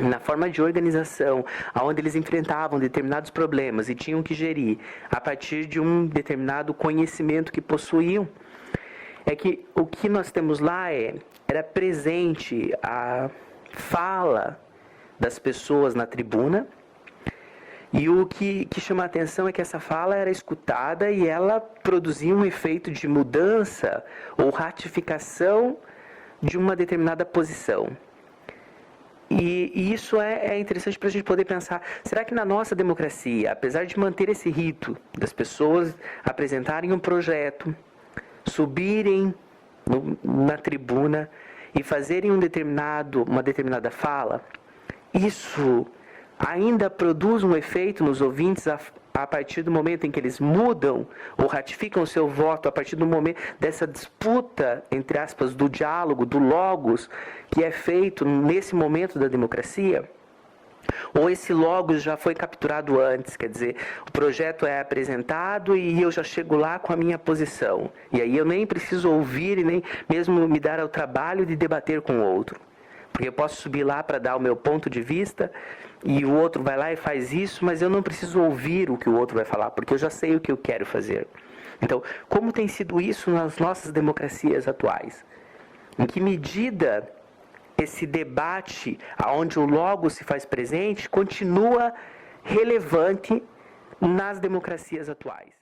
na forma de organização, onde eles enfrentavam determinados problemas e tinham que gerir a partir de um determinado conhecimento que possuíam, é que o que nós temos lá era presente a fala das pessoas na tribuna. E o que chama a atenção é que essa fala era escutada e ela produzia um efeito de mudança ou ratificação de uma determinada posição. E isso é interessante para a gente poder pensar, será que na nossa democracia, apesar de manter esse rito das pessoas apresentarem um projeto, subirem na tribuna e fazerem uma determinada fala, isso ainda produz um efeito nos ouvintes a partir do momento em que eles mudam ou ratificam o seu voto, a partir do momento dessa disputa, entre aspas, do diálogo, do logos, que é feito nesse momento da democracia? Ou esse logos já foi capturado antes, quer dizer, o projeto é apresentado e eu já chego lá com a minha posição. E aí eu nem preciso ouvir e nem mesmo me dar ao trabalho de debater com o outro. Porque eu posso subir lá para dar o meu ponto de vista e o outro vai lá e faz isso, mas eu não preciso ouvir o que o outro vai falar, porque eu já sei o que eu quero fazer. Então, como tem sido isso nas nossas democracias atuais? Em que medida esse debate, onde o logo se faz presente, continua relevante nas democracias atuais?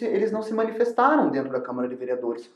Eles não se manifestaram dentro da Câmara de Vereadores.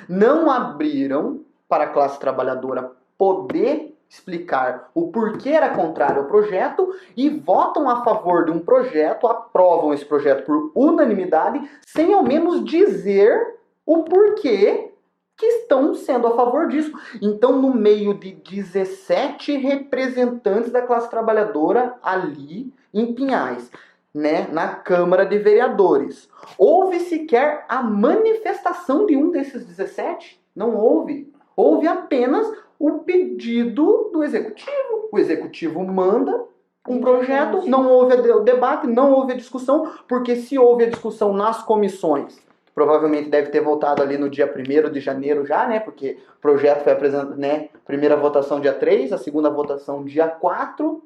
Não abriram para a classe trabalhadora poder explicar o porquê era contrário ao projeto e votam a favor de um projeto, aprovam esse projeto por unanimidade, sem ao menos dizer o porquê que estão sendo a favor disso. Então, no meio de 17 representantes da classe trabalhadora ali em Pinhais, né, na Câmara de Vereadores, houve sequer a manifestação de um desses 17? Não houve. Houve apenas o pedido do Executivo. O Executivo manda um projeto, não houve o debate, não houve a discussão, porque se houve a discussão nas comissões, provavelmente deve ter voltado ali no dia 1º de janeiro já, né? Porque o projeto foi apresentado, né? Primeira votação dia 3, a segunda votação dia 4.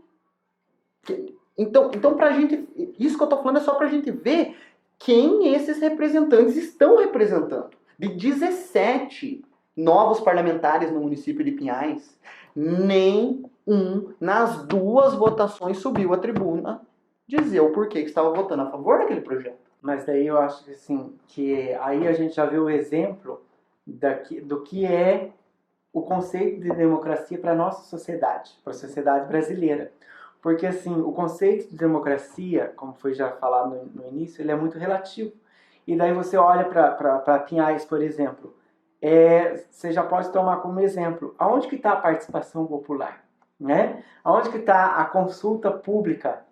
Então pra gente, isso que eu tô falando é só pra gente ver quem esses representantes estão representando. De 17 novos parlamentares no município de Pinhais, nem um nas duas votações subiu à tribuna dizer o porquê que estava votando a favor daquele projeto. Mas daí eu acho que, assim, que aí a gente já vê o exemplo do que é o conceito de democracia para a nossa sociedade, para a sociedade brasileira. Porque, assim, o conceito de democracia, como foi já falado no início, ele é muito relativo. E daí você olha para Pinhais, por exemplo, você já pode tomar como exemplo, aonde que está a participação popular? Né? Aonde que está a consulta pública,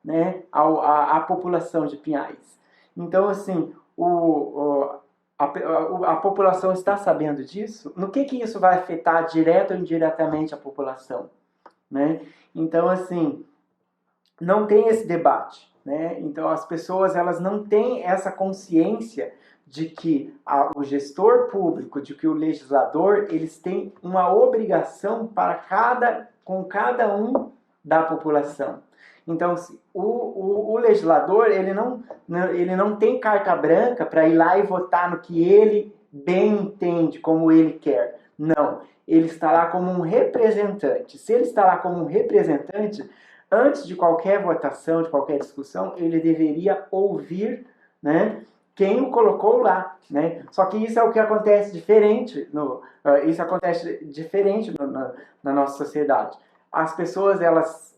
né, à população de Pinhais? Então, assim, a população está sabendo disso? No que isso vai afetar direto ou indiretamente a população? Né? Então, assim, não tem esse debate. Né? Então, as pessoas elas não têm essa consciência de que o gestor público, de que o legislador, eles têm uma obrigação com cada um da população. Então, o legislador, ele não tem carta branca para ir lá e votar no que ele bem entende, como ele quer. Não, ele está lá como um representante. Se ele está lá como um representante, antes de qualquer votação, de qualquer discussão, ele deveria ouvir, né, quem o colocou lá. Né? Só que isso é o que acontece diferente, na nossa sociedade. As pessoas elas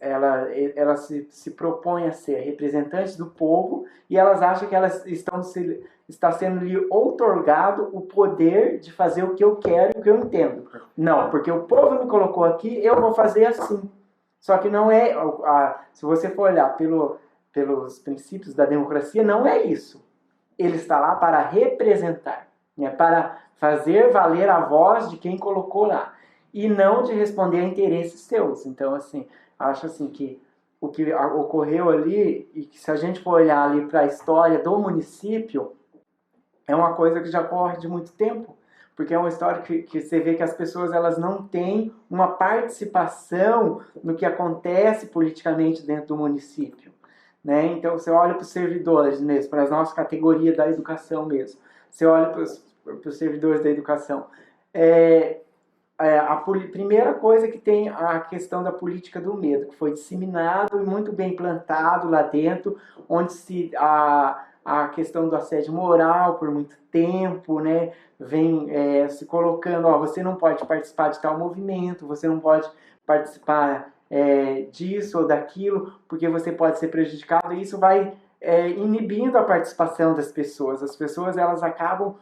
se propõem a ser representantes do povo e elas acham que elas está sendo lhe outorgado o poder de fazer o que eu quero e o que eu entendo. Não, porque o povo me colocou aqui, eu vou fazer assim. Só que não é, se você for olhar pelos princípios da democracia, não é isso. Ele está lá para representar, né, para fazer valer a voz de quem colocou lá. E não de responder a interesses seus. Então, assim, acho assim que o que ocorreu ali, e que se a gente for olhar ali para a história do município, é uma coisa que já ocorre de muito tempo, porque é uma história que você vê que as pessoas elas não têm uma participação no que acontece politicamente dentro do município. Né? Então, você olha para os servidores mesmo, para as nossas categorias da educação mesmo. Você olha para os servidores da educação. A primeira coisa que tem a questão da política do medo, que foi disseminado e muito bem plantado lá dentro, onde a questão do assédio moral por muito tempo, né, vem se colocando, você não pode participar de tal movimento, você não pode participar disso ou daquilo, porque você pode ser prejudicado, e isso vai inibindo a participação das pessoas. As pessoas elas acabam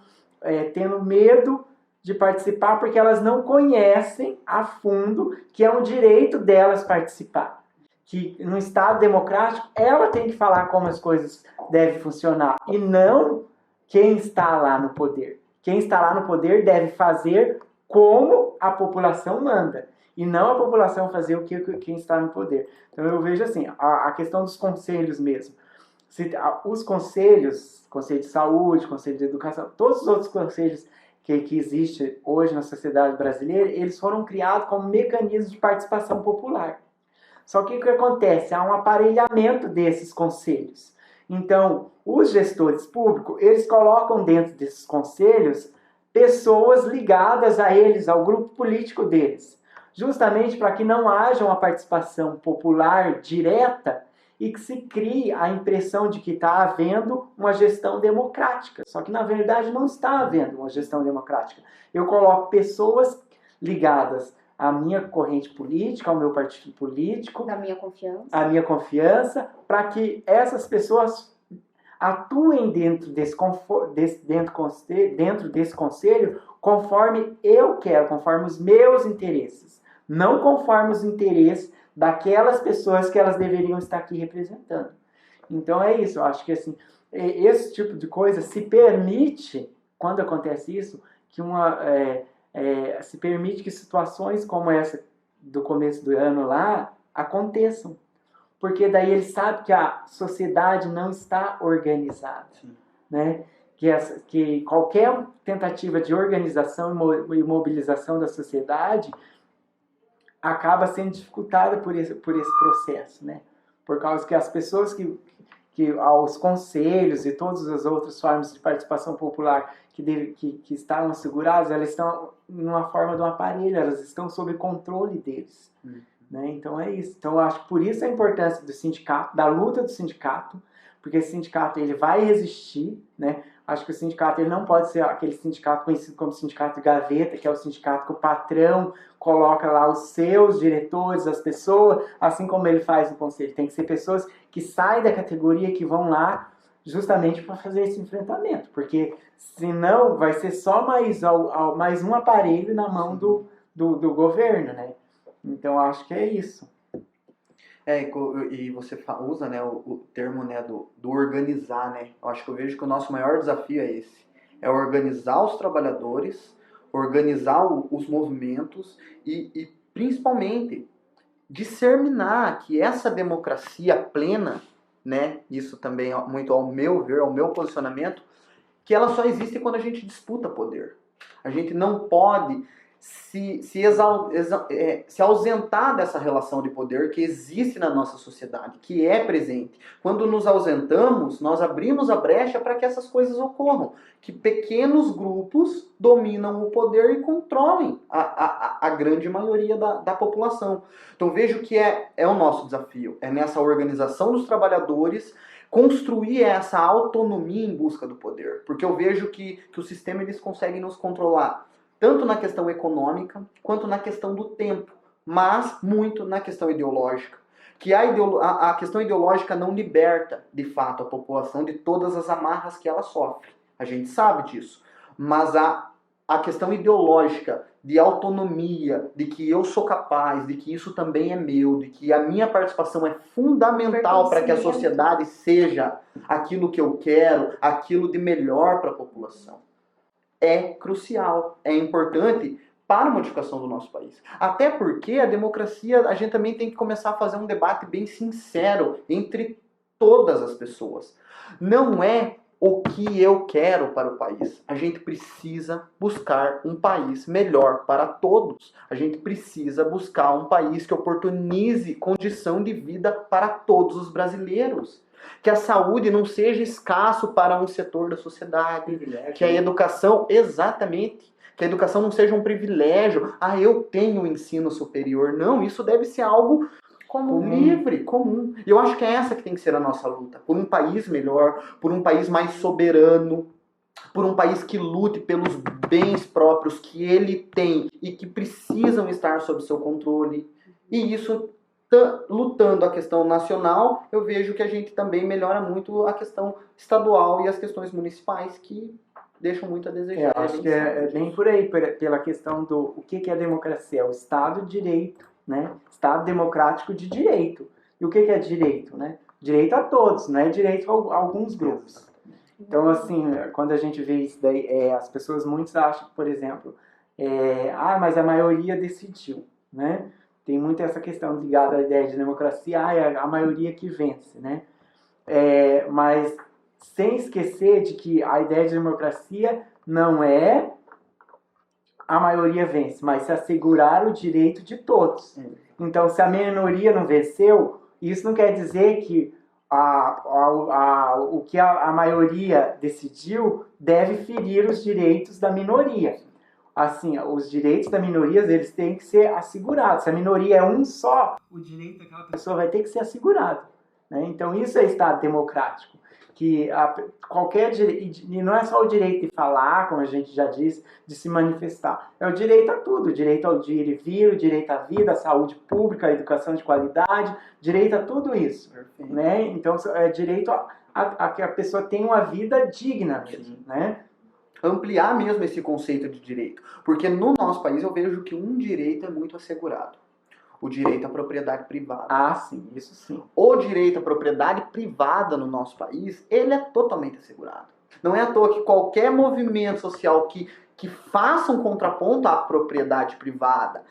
tendo medo de participar porque elas não conhecem a fundo que é um direito delas participar. Que no Estado democrático ela tem que falar como as coisas devem funcionar e não quem está lá no poder. Quem está lá no poder deve fazer como a população manda e não a população fazer o que quem está no poder. Então eu vejo assim, a questão dos conselhos mesmo. Os conselhos, Conselho de Saúde, Conselho de Educação, todos os outros conselhos que existem hoje na sociedade brasileira, eles foram criados como mecanismos de participação popular. Só que o que acontece? Há um aparelhamento desses conselhos. Então, os gestores públicos, eles colocam dentro desses conselhos pessoas ligadas a eles, ao grupo político deles, justamente para que não haja uma participação popular direta e que se crie a impressão de que está havendo uma gestão democrática. Só que, na verdade, não está havendo uma gestão democrática. Eu coloco pessoas ligadas à minha corrente política, ao meu partido político, Da minha confiança. a minha confiança, para que essas pessoas atuem dentro desse conselho conforme eu quero, conforme os meus interesses, não conforme os interesses daquelas pessoas que elas deveriam estar aqui representando. Então é isso, eu acho que assim, esse tipo de coisa se permite, quando acontece isso, que se permite que situações como essa do começo do ano lá aconteçam. Porque daí ele sabe que a sociedade não está organizada. Né? Que qualquer tentativa de organização e mobilização da sociedade acaba sendo dificultada por esse processo. Né? Por causa que as pessoas que aos conselhos e todas as outras formas de participação popular que estão asseguradas, elas estão numa forma de um aparelho, elas estão sob controle deles. Né? Então é isso. Então eu acho que por isso a importância do sindicato, da luta do sindicato, porque esse sindicato ele vai resistir, né? Acho que o sindicato ele não pode ser aquele sindicato conhecido como sindicato de gaveta, que é o sindicato que o patrão coloca lá os seus diretores, as pessoas, assim como ele faz no conselho. Tem que ser pessoas que saem da categoria, que vão lá justamente para fazer esse enfrentamento, porque senão vai ser só mais um aparelho na mão do governo, né? Então acho que é isso. E você usa, né, o termo, né, do organizar, né? Eu acho que eu vejo que o nosso maior desafio é esse. É organizar os trabalhadores, organizar os movimentos e principalmente disseminar que essa democracia plena, né, isso também muito ao meu ver, ao meu posicionamento, que ela só existe quando a gente disputa poder. A gente não pode se ausentar dessa relação de poder que existe na nossa sociedade, que é presente. Quando nos ausentamos, nós abrimos a brecha para que essas coisas ocorram, que pequenos grupos dominam o poder e controlem a grande maioria da população. Então vejo que é o nosso desafio, é nessa organização dos trabalhadores construir essa autonomia em busca do poder, porque eu vejo que o sistema eles conseguem nos controlar tanto na questão econômica, quanto na questão do tempo, mas muito na questão ideológica. Que a questão ideológica não liberta, de fato, a população de todas as amarras que ela sofre. A gente sabe disso. Mas a questão ideológica de autonomia, de que eu sou capaz, de que isso também é meu, de que a minha participação é fundamental para que a sociedade seja aquilo que eu quero, aquilo de melhor para a população. É crucial, é importante para a modificação do nosso país. Até porque a democracia, a gente também tem que começar a fazer um debate bem sincero entre todas as pessoas. Não é o que eu quero para o país. A gente precisa buscar um país melhor para todos. A gente precisa buscar um país que oportunize condição de vida para todos os brasileiros. Que a saúde não seja escasso para um setor da sociedade, que a educação, exatamente, que a educação não seja um privilégio. Eu tenho o ensino superior. Não, isso deve ser algo livre, comum. E eu acho que é essa que tem que ser a nossa luta. Por um país melhor, por um país mais soberano, por um país que lute pelos bens próprios que ele tem e que precisam estar sob seu controle. E isso lutando a questão nacional, eu vejo que a gente também melhora muito a questão estadual e as questões municipais, que deixam muito a desejar. Acho que é bem por aí, pela questão do o que é democracia? É o Estado de Direito, né? Estado democrático de direito. E o que é direito, né? Direito a todos, não é direito a alguns grupos. Então, assim, quando a gente vê isso daí, as pessoas muitos acham, por exemplo, mas a maioria decidiu, né? Tem muito essa questão ligada à ideia de democracia, é a maioria que vence, né? Mas sem esquecer de que a ideia de democracia não é a maioria vence, mas se assegurar o direito de todos. Então, se a minoria não venceu, isso não quer dizer que o que a maioria decidiu deve ferir os direitos da minoria. Assim, os direitos da minoria, eles têm que ser assegurados. Se a minoria é um só, o direito daquela pessoa vai ter que ser assegurado, né? Então, isso é Estado democrático. Que qualquer direito, e não é só o direito de falar, como a gente já disse, de se manifestar. É o direito a tudo, o direito ao ir e vir, o direito à vida, à saúde pública, à educação de qualidade, direito a tudo isso, né? Então, é direito a que a pessoa tenha uma vida digna mesmo, né? Ampliar mesmo esse conceito de direito. Porque no nosso país eu vejo que um direito é muito assegurado. O direito à propriedade privada. Ah, sim, isso sim. O direito à propriedade privada no nosso país, ele é totalmente assegurado. Não é à toa que qualquer movimento social que faça um contraponto à propriedade privada,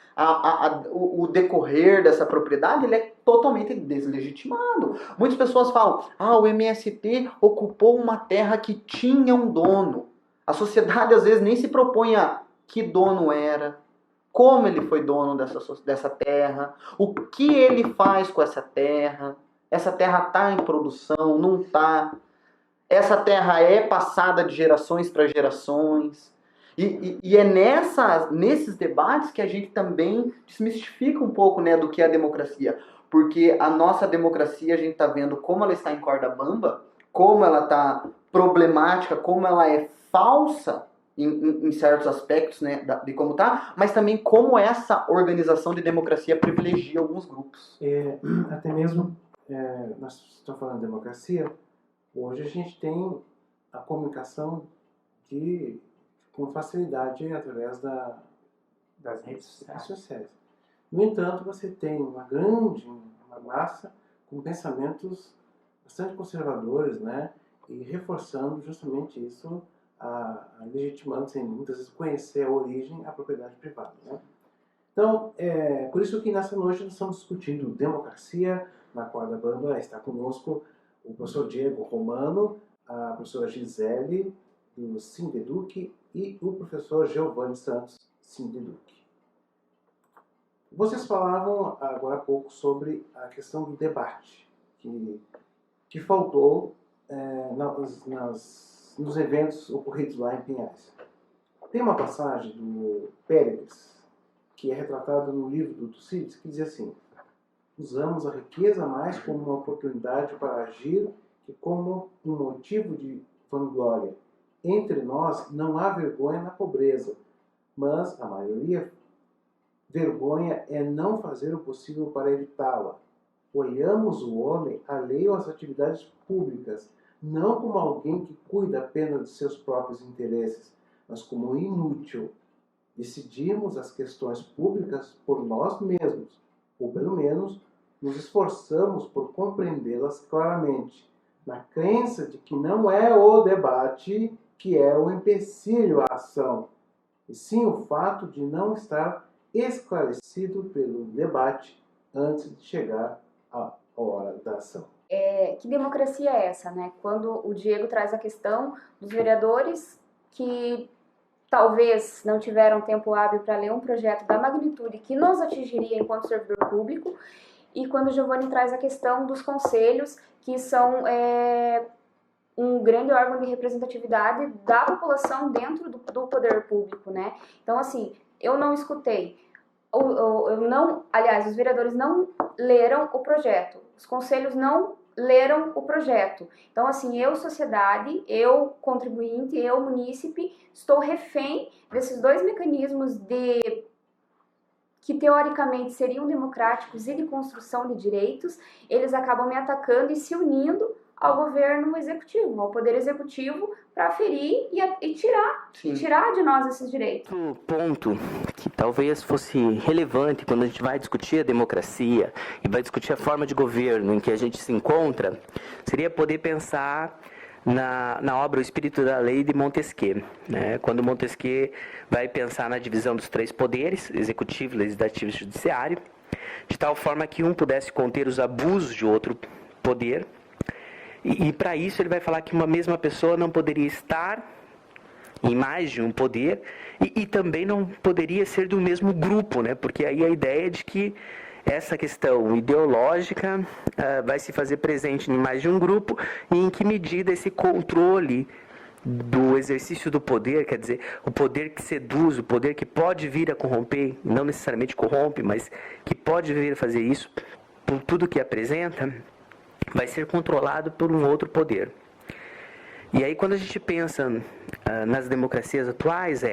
o decorrer dessa propriedade, ele é totalmente deslegitimado. Muitas pessoas falam, o MST ocupou uma terra que tinha um dono. A sociedade às vezes nem se propõe a que dono era, como ele foi dono dessa terra, o que ele faz com essa terra está em produção, não está, essa terra é passada de gerações para gerações, e é nesses debates que a gente também desmistifica um pouco, né, do que é a democracia, porque a nossa democracia, a gente está vendo como ela está em corda bamba, como ela está problemática, como ela é falsa, em certos aspectos, né, de como tá, mas também como essa organização de democracia privilegia alguns grupos. Até mesmo, nós estamos falando de democracia, hoje a gente tem a comunicação com facilidade através das redes sociais. No entanto, você tem uma massa com pensamentos bastante conservadores, né, e reforçando justamente isso, legitimando sem muitas vezes conhecer a origem, a propriedade privada, né? Então, por isso que nessa noite nós estamos discutindo democracia. Na corda bamba está conosco o professor Diego Romano, a professora Gisele, do Sindeduc, e o professor Giovanni Santos, Sindeduc. Vocês falavam agora há pouco sobre a questão do debate, que faltou nos eventos ocorridos lá em Pinhais. Tem uma passagem do Péricles, que é retratada no livro do Tucídides, que diz assim: usamos a riqueza mais como uma oportunidade para agir que como um motivo de vanglória. Entre nós não há vergonha na pobreza, mas a maioria vergonha é não fazer o possível para evitá-la. Olhamos o homem alheio às atividades públicas, não como alguém que cuida apenas de seus próprios interesses, mas como inútil. Decidimos as questões públicas por nós mesmos, ou pelo menos nos esforçamos por compreendê-las claramente, na crença de que não é o debate que é o empecilho à ação, e sim o fato de não estar esclarecido pelo debate antes de chegar à hora da ação. Que democracia é essa, né? Quando o Diego traz a questão dos vereadores que talvez não tiveram tempo hábil para ler um projeto da magnitude que nos atingiria enquanto servidor público, e quando o Giovanni traz a questão dos conselhos, que são um grande órgão de representatividade da população dentro do poder público, né? Então, assim, eu não escutei, aliás, os vereadores não leram o projeto, os conselhos não leram o projeto. Então, assim, eu, sociedade, eu, contribuinte, eu, munícipe, estou refém desses dois mecanismos que teoricamente seriam democráticos e de construção de direitos. Eles acabam me atacando e se unindo ao governo executivo, ao poder executivo, para ferir e tirar de nós esses direitos. Outro ponto que talvez fosse relevante quando a gente vai discutir a democracia e vai discutir a forma de governo em que a gente se encontra, seria poder pensar na obra O Espírito da Lei de Montesquieu, né? Quando Montesquieu vai pensar na divisão dos 3 poderes, executivo, legislativo e judiciário, de tal forma que um pudesse conter os abusos de outro poder, e para isso ele vai falar que uma mesma pessoa não poderia estar em mais de um poder e também não poderia ser do mesmo grupo, né? Porque aí a ideia é de que essa questão ideológica vai se fazer presente em mais de um grupo e em que medida esse controle do exercício do poder, quer dizer, o poder que seduz, o poder que pode vir a corromper, não necessariamente corrompe, mas que pode vir a fazer isso por tudo que apresenta, vai ser controlado por um outro poder. E aí quando a gente pensa nas democracias atuais,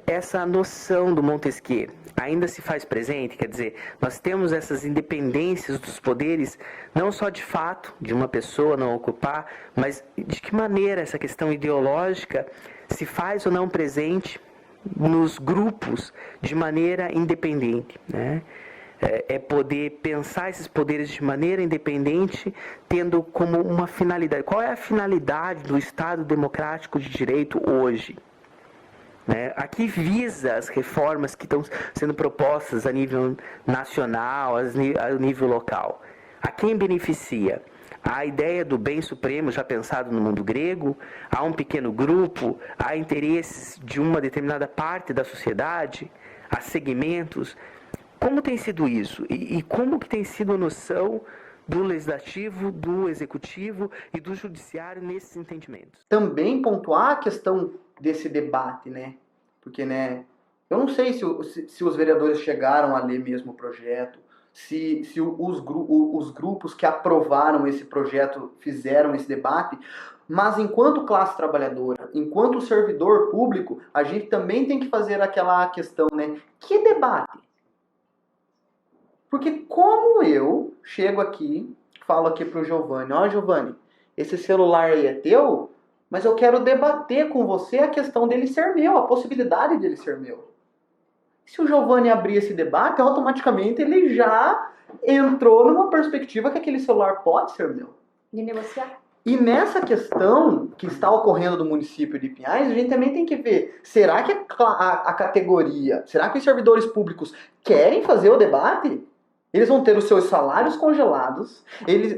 essa noção do Montesquieu ainda se faz presente, quer dizer, nós temos essas independências dos poderes, não só de fato, de uma pessoa não ocupar, mas de que maneira essa questão ideológica se faz ou não presente nos grupos de maneira independente, né? É poder pensar esses poderes de maneira independente, tendo como uma finalidade. Qual é a finalidade do Estado democrático de direito hoje? A que visa as reformas que estão sendo propostas a nível nacional, a nível local? A quem beneficia? A ideia do bem supremo já pensado no mundo grego? Há um pequeno grupo? Há interesses de uma determinada parte da sociedade? Há segmentos? Como tem sido isso? E como que tem sido a noção do legislativo, do executivo e do judiciário nesses entendimentos? Também pontuar a questão desse debate, né? Porque, né, eu não sei se os vereadores chegaram a ler mesmo o projeto, se os grupos que aprovaram esse projeto fizeram esse debate, mas enquanto classe trabalhadora, enquanto servidor público, a gente também tem que fazer aquela questão, né? Que debate? Porque como eu chego aqui, falo aqui pro Giovanni, ó Giovanni, esse celular aí é teu, mas eu quero debater com você a questão dele ser meu, a possibilidade dele ser meu. Se o Giovanni abrir esse debate, automaticamente ele já entrou numa perspectiva que aquele celular pode ser meu. De negociar. E nessa questão que está ocorrendo no município de Pinhais, a gente também tem que ver, será que a categoria, será que os servidores públicos querem fazer o debate? Eles vão ter os seus salários congelados,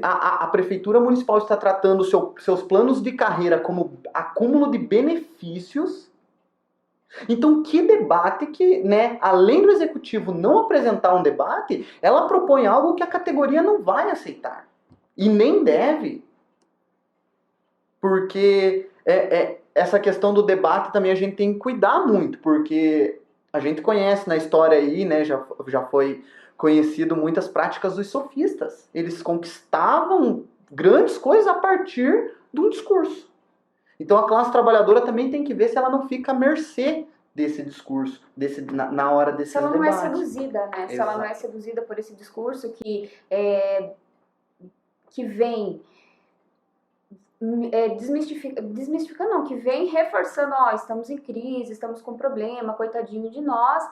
a Prefeitura Municipal está tratando seus planos de carreira como acúmulo de benefícios. Então, que debate que, né, além do Executivo não apresentar um debate, ela propõe algo que a categoria não vai aceitar. E nem deve. Porque essa questão do debate também a gente tem que cuidar muito, porque a gente conhece na história aí, né, já foi conhecido muitas práticas dos sofistas. Eles conquistavam grandes coisas a partir de um discurso. Então a classe trabalhadora também tem que ver se ela não fica à mercê desse discurso, na hora desses debates. Se ela não é seduzida, né? Exato. Se ela não é seduzida por esse discurso que vem desmistificando, não, que vem reforçando, ó, estamos em crise, estamos com problema, coitadinho de nós,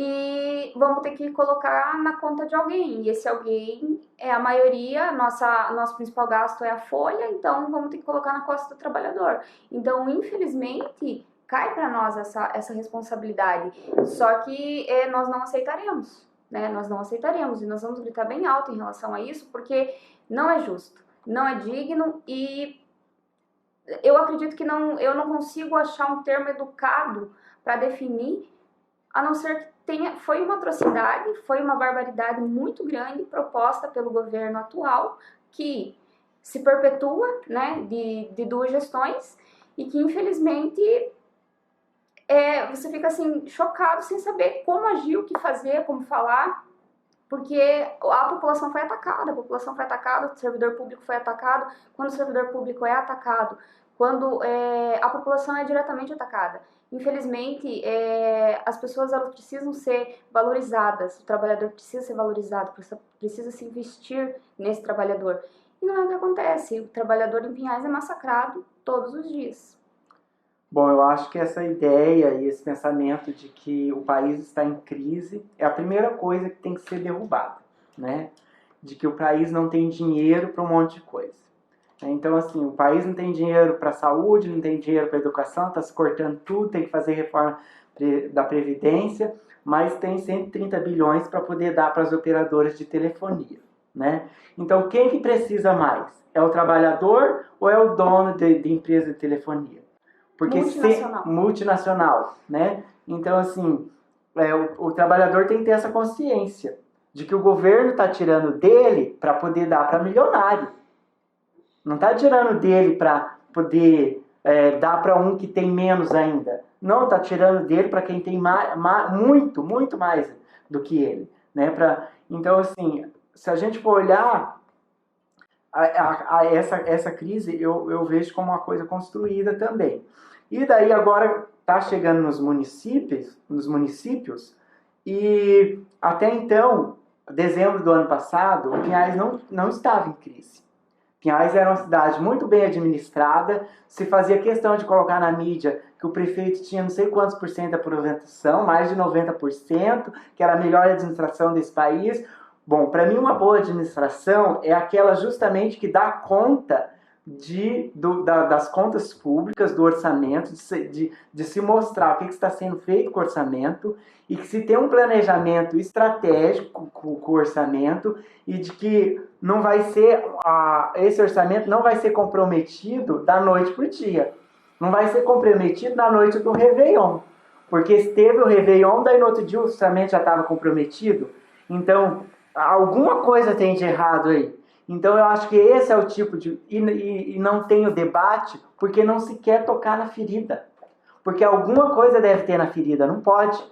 e vamos ter que colocar na conta de alguém. E esse alguém é a maioria, nosso principal gasto é a folha, então vamos ter que colocar na costa do trabalhador. Então, infelizmente, cai para nós essa responsabilidade. Só que nós não aceitaremos, né? Nós não aceitaremos e nós vamos gritar bem alto em relação a isso, porque não é justo, não é digno e eu acredito que eu não consigo achar um termo educado para definir, a não ser que foi uma atrocidade, foi uma barbaridade muito grande proposta pelo governo atual, que se perpetua, né, de 2 gestões, e que infelizmente você fica assim, chocado, sem saber como agir, o que fazer, como falar, porque a população foi atacada, o servidor público foi atacado. Quando o servidor público é atacado, quando a população é diretamente atacada. Infelizmente, as pessoas elas precisam ser valorizadas, o trabalhador precisa ser valorizado, precisa se investir nesse trabalhador. e não é o que acontece. O trabalhador em Pinhais é massacrado todos os dias. Bom, eu acho que essa ideia e esse pensamento de que o país está em crise é a primeira coisa que tem que ser derrubada, né? De que o país não tem dinheiro para um monte de coisa. Então, assim, o país não tem dinheiro para a saúde, não tem dinheiro para a educação, está se cortando tudo, tem que fazer reforma da Previdência, mas tem 130 bilhões para poder dar para as operadoras de telefonia, né? Então, quem que precisa mais? É o trabalhador ou é o dono de empresa de telefonia? Porque multinacional, né? Então, assim, o trabalhador tem que ter essa consciência de que o governo está tirando dele para poder dar para milionário. Não está tirando dele para poder dar para um que tem menos ainda. Não, está tirando dele para quem tem muito, muito mais do que ele, né? Então, assim, se a gente for olhar essa crise, eu vejo como uma coisa construída também. E daí agora está chegando nos municípios, e até então, dezembro do ano passado, o Pinhais não estava em crise. Pinhais era uma cidade muito bem administrada, se fazia questão de colocar na mídia que o prefeito tinha não sei quantos por cento de aprovação, mais de 90%, que era a melhor administração desse país. Bom, para mim uma boa administração é aquela justamente que dá conta das contas públicas, do orçamento, de se mostrar o que está sendo feito com o orçamento, e que se tem um planejamento estratégico com o orçamento, e de que não vai ser esse orçamento não vai ser comprometido da noite para o dia. Não vai ser comprometido na noite do Réveillon. Porque se teve o Réveillon, daí no outro dia o orçamento já estava comprometido. Então, alguma coisa tem de errado aí. Então eu acho que esse é o tipo de... E não tem o debate porque não se quer tocar na ferida. Porque alguma coisa deve ter na ferida, não pode.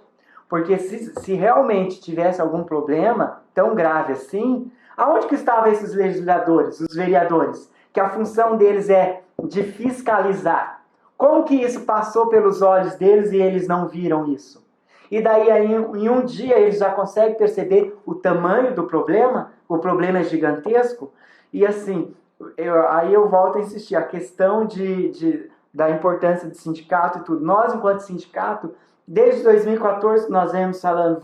Porque se realmente tivesse algum problema tão grave assim, aonde que estavam esses legisladores, os vereadores? Que a função deles é de fiscalizar. Como que isso passou pelos olhos deles e eles não viram isso? E daí em um dia eles já conseguem perceber o tamanho do problema, o problema é gigantesco, e assim, aí eu volto a insistir, a questão da importância do sindicato e tudo. Nós, enquanto sindicato, desde 2014 nós vemos falando,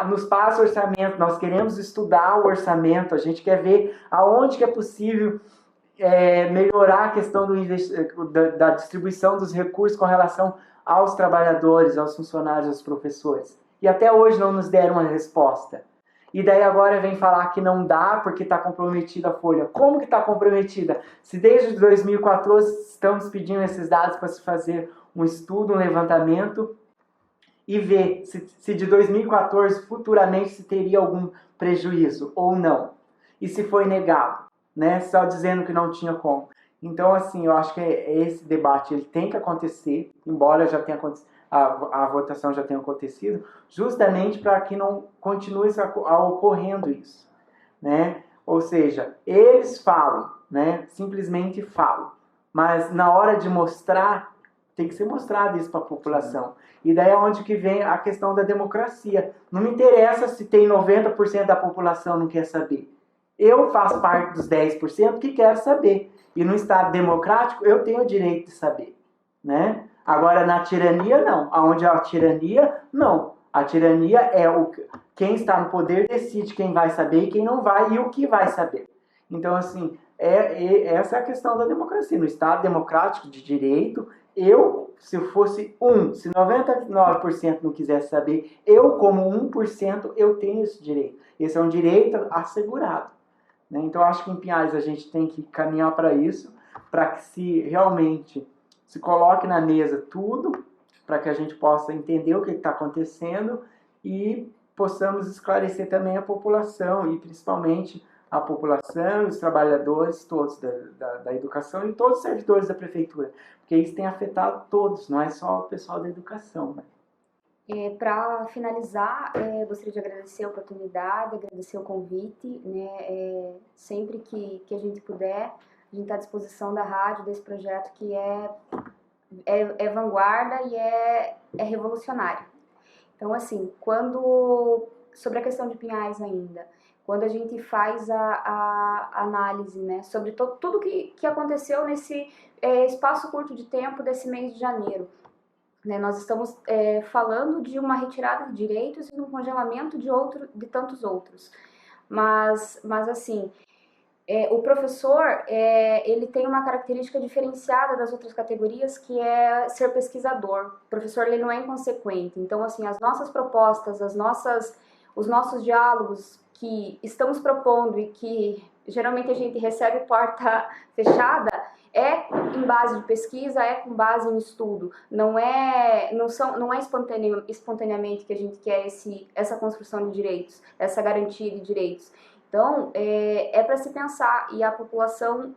nos passa orçamento, nós queremos estudar o orçamento, a gente quer ver aonde que é possível melhorar a questão da distribuição dos recursos com relação aos trabalhadores, aos funcionários, aos professores. E até hoje não nos deram uma resposta. E daí agora vem falar que não dá porque está comprometida a folha. Como que está comprometida? Se desde 2014 estamos pedindo esses dados para se fazer um estudo, um levantamento e ver se de 2014 futuramente se teria algum prejuízo ou não. E se foi negado, né? Só dizendo que não tinha como. Então, assim, eu acho que esse debate ele tem que acontecer, embora já tenha acontecido, a votação já tenha acontecido, justamente para que não continue ocorrendo isso, né? Ou seja, eles falam, né? Simplesmente falam, mas na hora de mostrar, tem que ser mostrado isso para a população. E daí é onde que vem a questão da democracia. Não me interessa se tem 90% da população não quer saber. Eu faço parte dos 10% que quero saber. E no Estado democrático, eu tenho o direito de saber, né? Agora, na tirania, não. Onde é a tirania, não. A tirania é quem está no poder decide quem vai saber e quem não vai e o que vai saber. Então, assim, essa é a questão da democracia. No Estado democrático de direito, se 99% não quisesse saber, eu, como 1%, eu tenho esse direito. Esse é um direito assegurado. Então, acho que em Pinhais a gente tem que caminhar para isso, para que se realmente se coloque na mesa tudo, para que a gente possa entender o que está acontecendo e possamos esclarecer também a população, e principalmente a população, os trabalhadores todos da educação e todos os servidores da prefeitura, porque isso tem afetado todos, não é só o pessoal da educação, né? Para finalizar, gostaria de agradecer a oportunidade, agradecer o convite, né? Sempre que a gente puder, a gente está à disposição da rádio, desse projeto que é vanguarda e é revolucionário. Então, assim, sobre a questão de Pinhais ainda, quando a gente faz a análise, né, sobre tudo que aconteceu nesse espaço curto de tempo desse mês de janeiro. Né, nós estamos falando de uma retirada de direitos e um congelamento de tantos outros. Mas assim, o professor, ele tem uma característica diferenciada das outras categorias, que é ser pesquisador. O professor, ele não é inconsequente. Então, assim, as nossas propostas, os nossos diálogos que estamos propondo e que geralmente a gente recebe porta fechada, em base de pesquisa, com base em estudo. Não é espontaneamente que a gente quer essa construção de direitos, essa garantia de direitos. Então, é para se pensar, e a população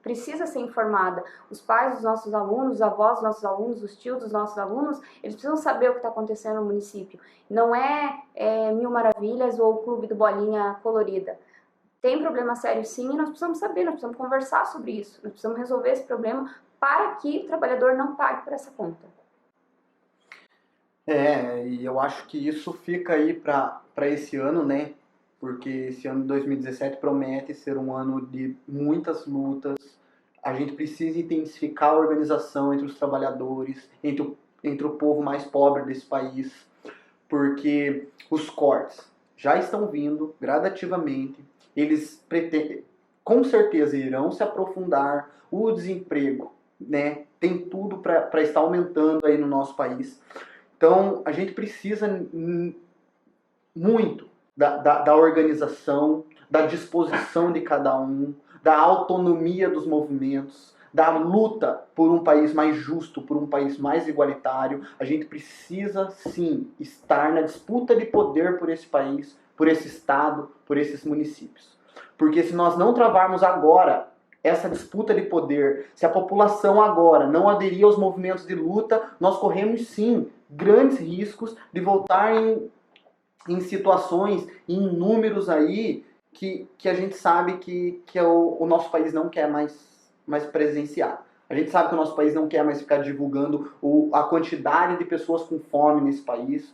precisa ser informada. Os pais dos nossos alunos, os avós dos nossos alunos, os tios dos nossos alunos, eles precisam saber o que está acontecendo no município. Não é Mil Maravilhas ou o Clube do Bolinha Colorida. Tem problema sério sim, e nós precisamos saber, nós precisamos conversar sobre isso, nós precisamos resolver esse problema para que o trabalhador não pague por essa conta. E eu acho que isso fica aí para esse ano, né? Porque esse ano de 2017 promete ser um ano de muitas lutas. A gente precisa intensificar a organização entre os trabalhadores, entre o povo mais pobre desse país, porque os cortes já estão vindo gradativamente, eles com certeza irão se aprofundar, o desemprego, né, tem tudo para estar aumentando aí no nosso país. Então a gente precisa muito da organização, da disposição de cada um, da autonomia dos movimentos, da luta por um país mais justo, por um país mais igualitário. A gente precisa, sim, estar na disputa de poder por esse país, por esse estado, por esses municípios. Porque se nós não travarmos agora essa disputa de poder, se a população agora não aderir aos movimentos de luta, nós corremos, sim, grandes riscos de voltar em situações, em números aí, que a gente sabe que o nosso país não quer mais presenciar. A gente sabe que o nosso país não quer mais ficar divulgando a quantidade de pessoas com fome nesse país.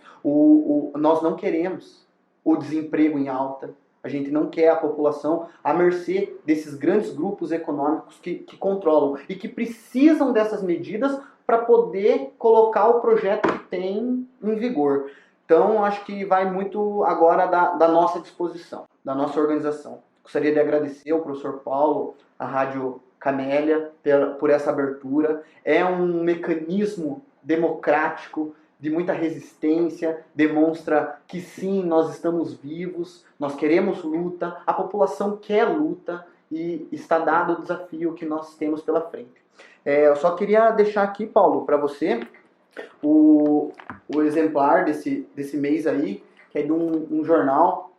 Nós não queremos o desemprego em alta. A gente não quer a população à mercê desses grandes grupos econômicos que controlam e que precisam dessas medidas para poder colocar o projeto que tem em vigor. Então, acho que vai muito agora da nossa disposição, da nossa organização. Gostaria de agradecer ao professor Paulo, à Rádio Camélia, por essa abertura. É um mecanismo democrático, de muita resistência, demonstra que sim, nós estamos vivos, nós queremos luta, a população quer luta e está dado o desafio que nós temos pela frente. Eu só queria deixar aqui, Paulo, para você, o exemplar desse mês aí, que é de um jornal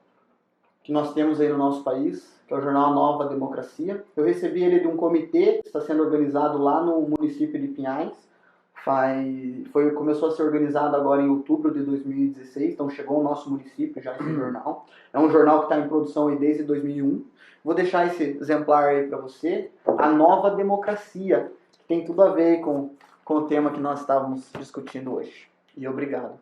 que nós temos aí no nosso país, que é o jornal Nova Democracia. Eu recebi ele de um comitê que está sendo organizado lá no município de Pinhais. Começou a ser organizado agora em outubro de 2016, então chegou ao nosso município já esse jornal. É um jornal que está em produção aí desde 2001. Vou deixar esse exemplar aí para você, A Nova Democracia, que tem tudo a ver com o tema que nós estávamos discutindo hoje. E obrigado.